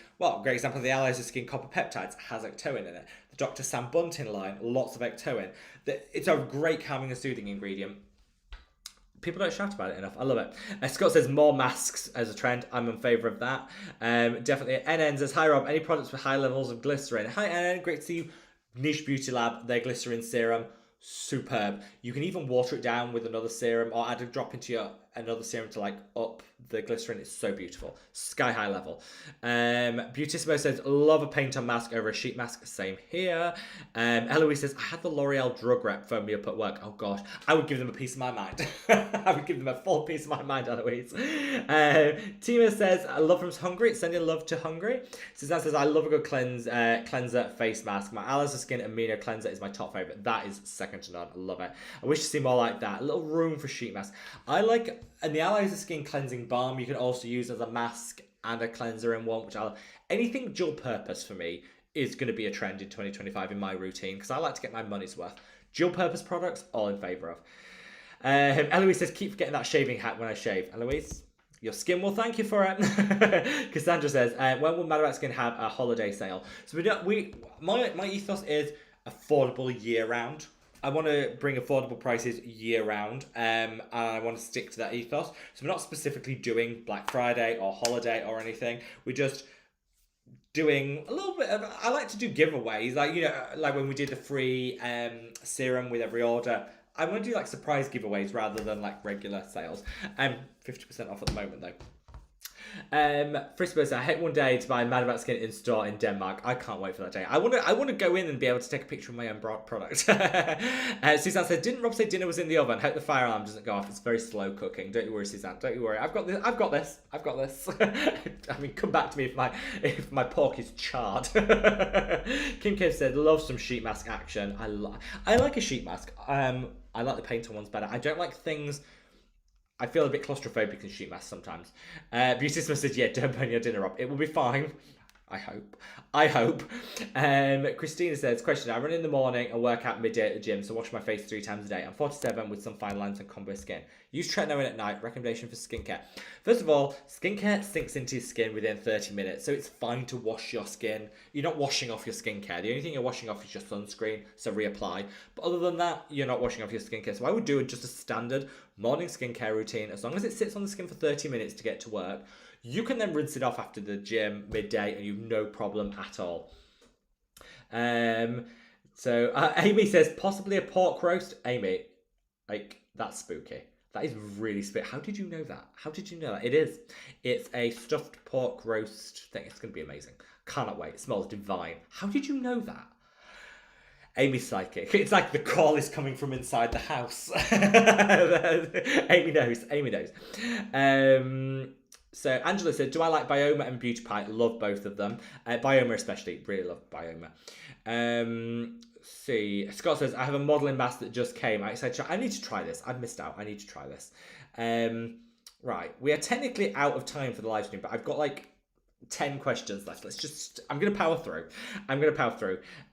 example, the Allies of Skin Copper Peptides has ectoin in it. The Dr. Sam Bunting line, lots of ectoin. It's a great calming and soothing ingredient. People don't shout about it enough. I love it. Scott says more masks as a trend. I'm in favour of that. Definitely. NN says, hi Rob, any products with high levels of glycerin? Hi NN, great to see you. Niche Beauty Lab, their glycerin serum, superb. You can even water it down with another serum or add a drop into another serum to up the glycerin. It's so beautiful. Sky high level. Beautissimo says, love a paint on mask over a sheet mask. Same here. Eloise says, I had the L'Oreal drug rep phone me up at work. Oh gosh, I would give them a piece of my mind. I would give them a full piece of my mind, Eloise. Tima says, I love from Hungary. Sending love to Hungary. Suzanne says, I love a good cleanser face mask. My Alice Skin Amino cleanser is my top favorite. That is second to none. I love it. I wish to see more like that. A little room for sheet mask. And the Allies of Skin cleansing balm you can also use as a mask and a cleanser in one, anything dual purpose for me is going to be a trend in 2025 in my routine because I like to get my money's worth. Dual purpose products, all in favour of. Eloise says, keep forgetting that shaving hat when I shave. Eloise, your skin will thank you for it. Cassandra says, when will Mad About Skin have a holiday sale? So my ethos is affordable year round. I want to bring affordable prices year round, and I want to stick to that ethos. So we're not specifically doing Black Friday or holiday or anything. We're just doing a little bit of, I like to do giveaways, like, you know, like when we did the free serum with every order. I want to do like surprise giveaways rather than like regular sales. 50% off at the moment though. Frisbee says, I hate one day to buy Mad About Skin in store in Denmark. I can't wait for that day. I want to go in and be able to take a picture of my own product. Suzanne said, didn't Rob say dinner was in the oven? Hope the fire alarm doesn't go off. It's very slow cooking. Don't you worry, Suzanne. Don't you worry. I've got this. I mean, come back to me if my pork is charred. Kim Kim said, love some sheet mask action. I like a sheet mask. I like the painter ones better. I don't like things. I feel a bit claustrophobic in sheet masks sometimes. Beautissima says, yeah, don't burn your dinner up. It will be fine. I hope. Christina says, question, I run in the morning and work out midday at the gym, so wash my face 3 times a day. I'm 47 with some fine lines and combo skin. Use Retinol at night. Recommendation for skincare. First of all, skincare sinks into your skin within 30 minutes, so it's fine to wash your skin. You're not washing off your skincare. The only thing you're washing off is your sunscreen, so reapply. But other than that, you're not washing off your skincare. So I would do just a standard morning skincare routine. As long as it sits on the skin for 30 minutes to get to work, you can then rinse it off after the gym midday and you've no problem at all. So Amy says, possibly a pork roast. Amy, like, that's spooky. That is really spooky. How did you know that? How did you know that? It is. It's a stuffed pork roast thing. It's going to be amazing. Cannot wait. It smells divine. How did you know that? Amy's psychic. It's like the call is coming from inside the house. Amy knows. So Angela said, do I like Bioma and Beauty Pie? Love both of them. Bioma especially. Really love Bioma. See, Scott says, I have a modelling mask that just came. I said, I need to try this. I've missed out. I need to try this. Right. We are technically out of time for the live stream, but I've got like 10 questions left. I'm going to power through.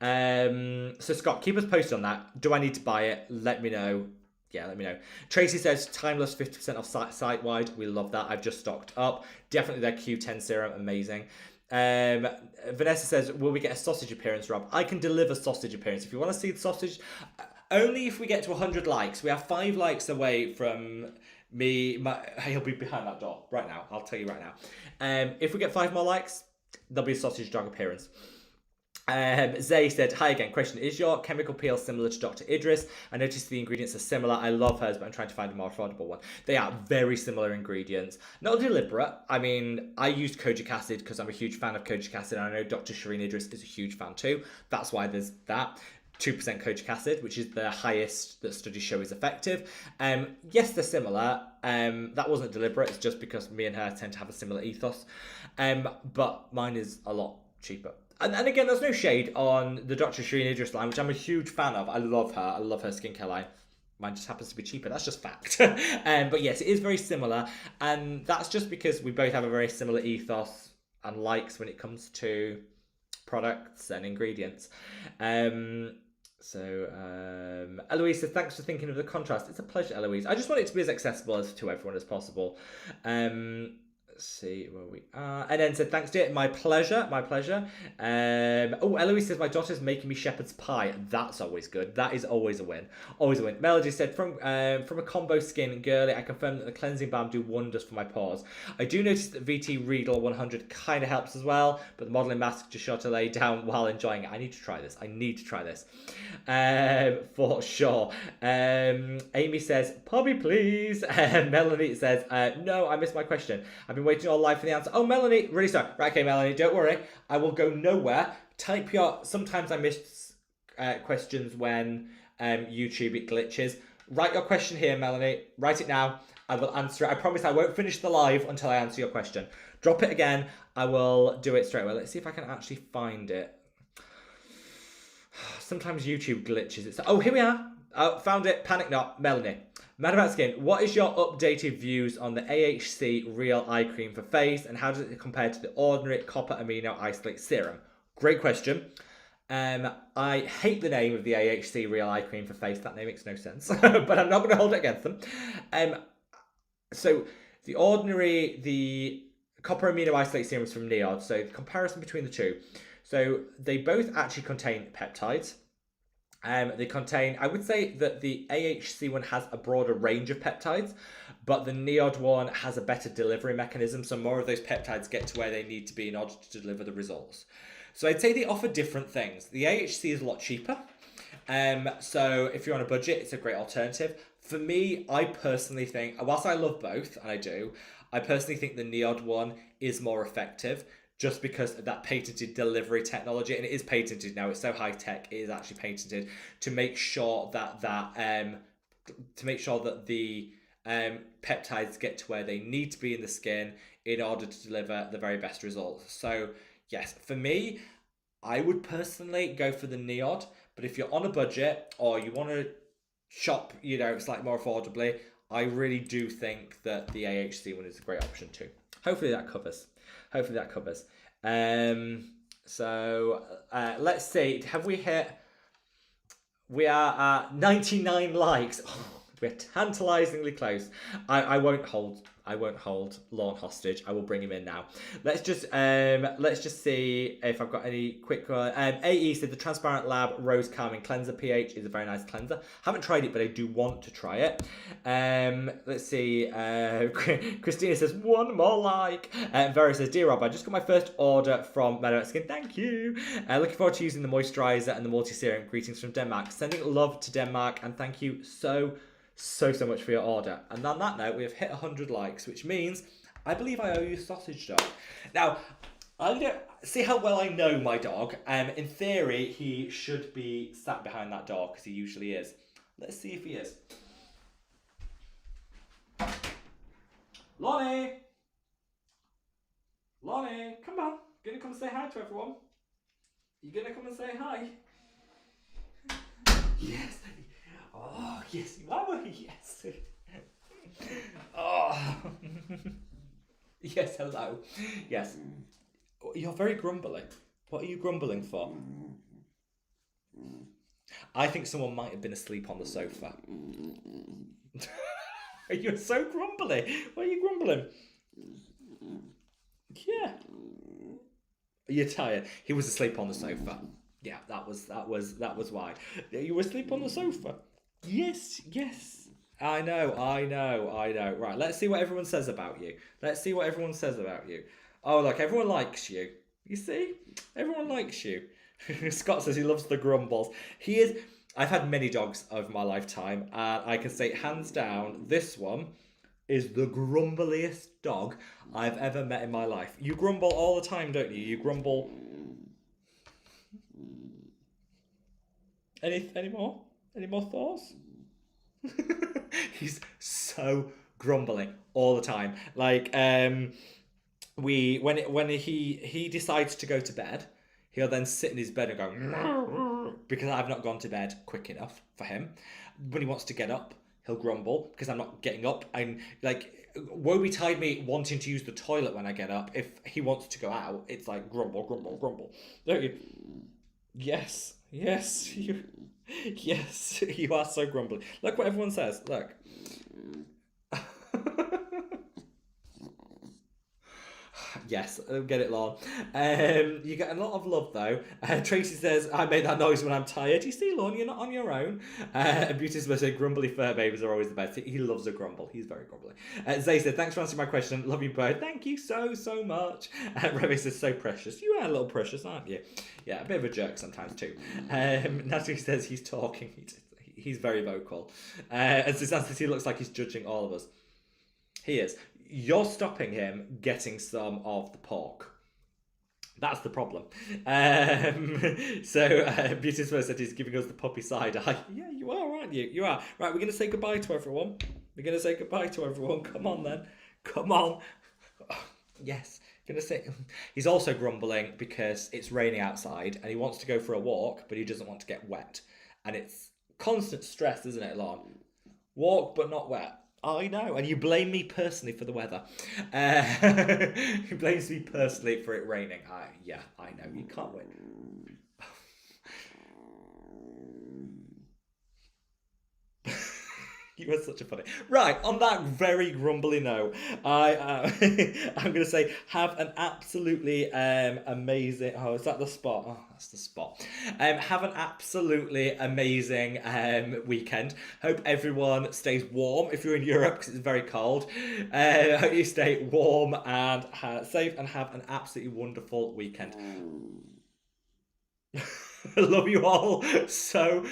So Scott, keep us posted on that. Do I need to buy it? Let me know. Yeah, let me know. Tracy says, timeless 50% off site-wide. We love that. I've just stocked up. Definitely their Q10 serum. Amazing. Vanessa says, will we get a sausage appearance, Rob? I can deliver sausage appearance. If you want to see the sausage, only if we get to 100 likes. We are 5 likes away from me. He'll be behind that door right now. I'll tell you right now. If we get 5 more likes, there'll be a sausage dog appearance. Zay said, hi again. Question, is your chemical peel similar to Dr. Idris? I noticed the ingredients are similar. I love hers, but I'm trying to find a more affordable one. They are very similar ingredients. Not deliberate. I mean, I used kojic acid because I'm a huge fan of kojic acid, and I know Dr. Shireen Idris is a huge fan too. That's why there's that. 2% kojic acid, which is the highest that studies show is effective. Yes, they're similar. That wasn't deliberate. It's just because me and her tend to have a similar ethos. But mine is a lot cheaper. And again, there's no shade on the Dr. Shireen Idris line, which I'm a huge fan of. I love her. I love her skincare line. Mine just happens to be cheaper. That's just fact. But yes, it is very similar. And that's just because we both have a very similar ethos and likes when it comes to products and ingredients. Eloise says, thanks for thinking of the contrast. It's a pleasure, Eloise. I just want it to be as accessible to everyone as possible. See where we are, and then said, thanks dear, my pleasure. Eloise says, my daughter's making me shepherd's pie. That's always good. That is always a win. Melody said, from a combo skin girly, I confirm that the cleansing balm do wonders for my pores. I do notice that VT Riedel 100 kind of helps as well, but the modelling mask just sure to lay down while enjoying it. I need to try this for sure. Amy says, Poppy please. Melanie says, no, I missed my question. I've been waiting all live for the answer. Oh, Melanie, really sorry. Right, okay, Melanie, don't worry. I will go nowhere. Type your... Sometimes I miss questions when YouTube, it glitches. Write your question here, Melanie. Write it now. I will answer it. I promise I won't finish the live until I answer your question. Drop it again. I will do it straight away. Let's see if I can actually find it. Sometimes YouTube glitches. Oh, here we are. Oh, found it. Panic not. Melanie. Mad About Skin, what is your updated views on the AHC Real Eye Cream for face, and how does it compare to the ordinary Copper Amino Isolate Serum? Great question. I hate the name of the AHC Real Eye Cream for face. That name makes no sense, but I'm not going to hold it against them. So the Copper Amino Isolate Serum is from Neod, so the comparison between the two. So they both actually contain peptides. They contain, I would say that the AHC one has a broader range of peptides, but the Neod one has a better delivery mechanism, so more of those peptides get to where they need to be in order to deliver the results. So I'd say they offer different things. The AHC is a lot cheaper, so if you're on a budget, it's a great alternative. For me, I personally think, whilst I love both, and I do, I personally think the Neod one is more effective just because of that patented delivery technology, and it is patented now. It's so high tech, it is actually patented to make sure that the peptides get to where they need to be in the skin in order to deliver the very best results. So yes, for me, I would personally go for the Neod, but if you're on a budget or you want to shop, slightly more affordably, I really do think that the AHC one is a great option too. Hopefully that covers. Let's see. Have we hit? We are at 99 likes. Oh, we're tantalizingly close. I won't hold Lorne hostage. I will bring him in now. Let's just see if I've got any quick. AE said the Transparent Lab Rose Calming Cleanser pH is a very nice cleanser. Haven't tried it, but I do want to try it. Let's see. Christina says one more like. Vera says, dear Rob, I just got my first order from Meadow Skin. Thank you. Looking forward to using the moisturizer and the multi serum. Greetings from Denmark. Sending love to Denmark, and thank you so much for your order. And on that note, we have hit 100 likes, which means I believe I owe you a sausage dog. Now, I'm going to see how well I know my dog. In theory, he should be sat behind that door because he usually is. Let's see if he is. Lonnie, come on. You're going to come say hi to everyone? You're going to come and say hi? Yes. Oh, yes, you are. Yes. Oh. Yes, hello. Yes. You're very grumbly. What are you grumbling for? I think someone might have been asleep on the sofa. You're so grumbly. Why are you grumbling? Yeah. You're tired. He was asleep on the sofa. Yeah, that was why. You were asleep on the sofa. Yes. I know. Right, let's see what everyone says about you. Oh, look, everyone likes you. You see? Everyone likes you. Scott says he loves the grumbles. He is... I've had many dogs over my lifetime, and I can say, hands down, this one is the grumbliest dog I've ever met in my life. You grumble all the time, don't you? You grumble... Any more? Any more thoughts? He's so grumbling all the time. Like when he decides to go to bed, he'll then sit in his bed and go because I've not gone to bed quick enough for him. When he wants to get up, he'll grumble because I'm not getting up. I'm like, woe betide me wanting to use the toilet when I get up. If he wants to go out, it's like grumble, don't you? Yes, you are so grumbly. Look what everyone says. Look. Yes, get it, Lorne. You get a lot of love though. Tracy says, I make that noise when I'm tired. You see, Lorne, you're not on your own. Beauty's supposed to say, grumbly fur babies are always the best. He loves a grumble. He's very grumbly. Zay said, thanks for answering my question. Love you both. Thank you so much. Remy says, so precious. You are a little precious, aren't you? Yeah, a bit of a jerk sometimes too. Natalie says he's talking. He's very vocal. And Suzanne says he looks like he's judging all of us. He is. You're stopping him getting some of the pork. That's the problem. Beautiful said he's giving us the puppy side eye. Yeah, you are, aren't you? You are. Right, we're going to say goodbye to everyone. Come on, then. Come on. Oh, yes. Gonna say he's also grumbling because it's raining outside and he wants to go for a walk, but he doesn't want to get wet. And it's constant stress, isn't it, Lon? Walk, but not wet. I know, and you blame me personally for the weather. He blames me personally for it raining. I know, you can't win. You are such a funny. Right, on that very grumbly note, I'm going to say have an absolutely amazing. Oh, is that the spot? Oh, that's the spot. Have an absolutely amazing weekend. Hope everyone stays warm if you're in Europe because it's very cold. Hope you stay warm and safe and have an absolutely wonderful weekend. I love you all so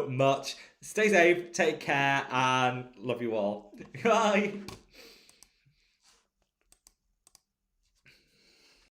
much. Stay safe, take care, and love you all. Bye.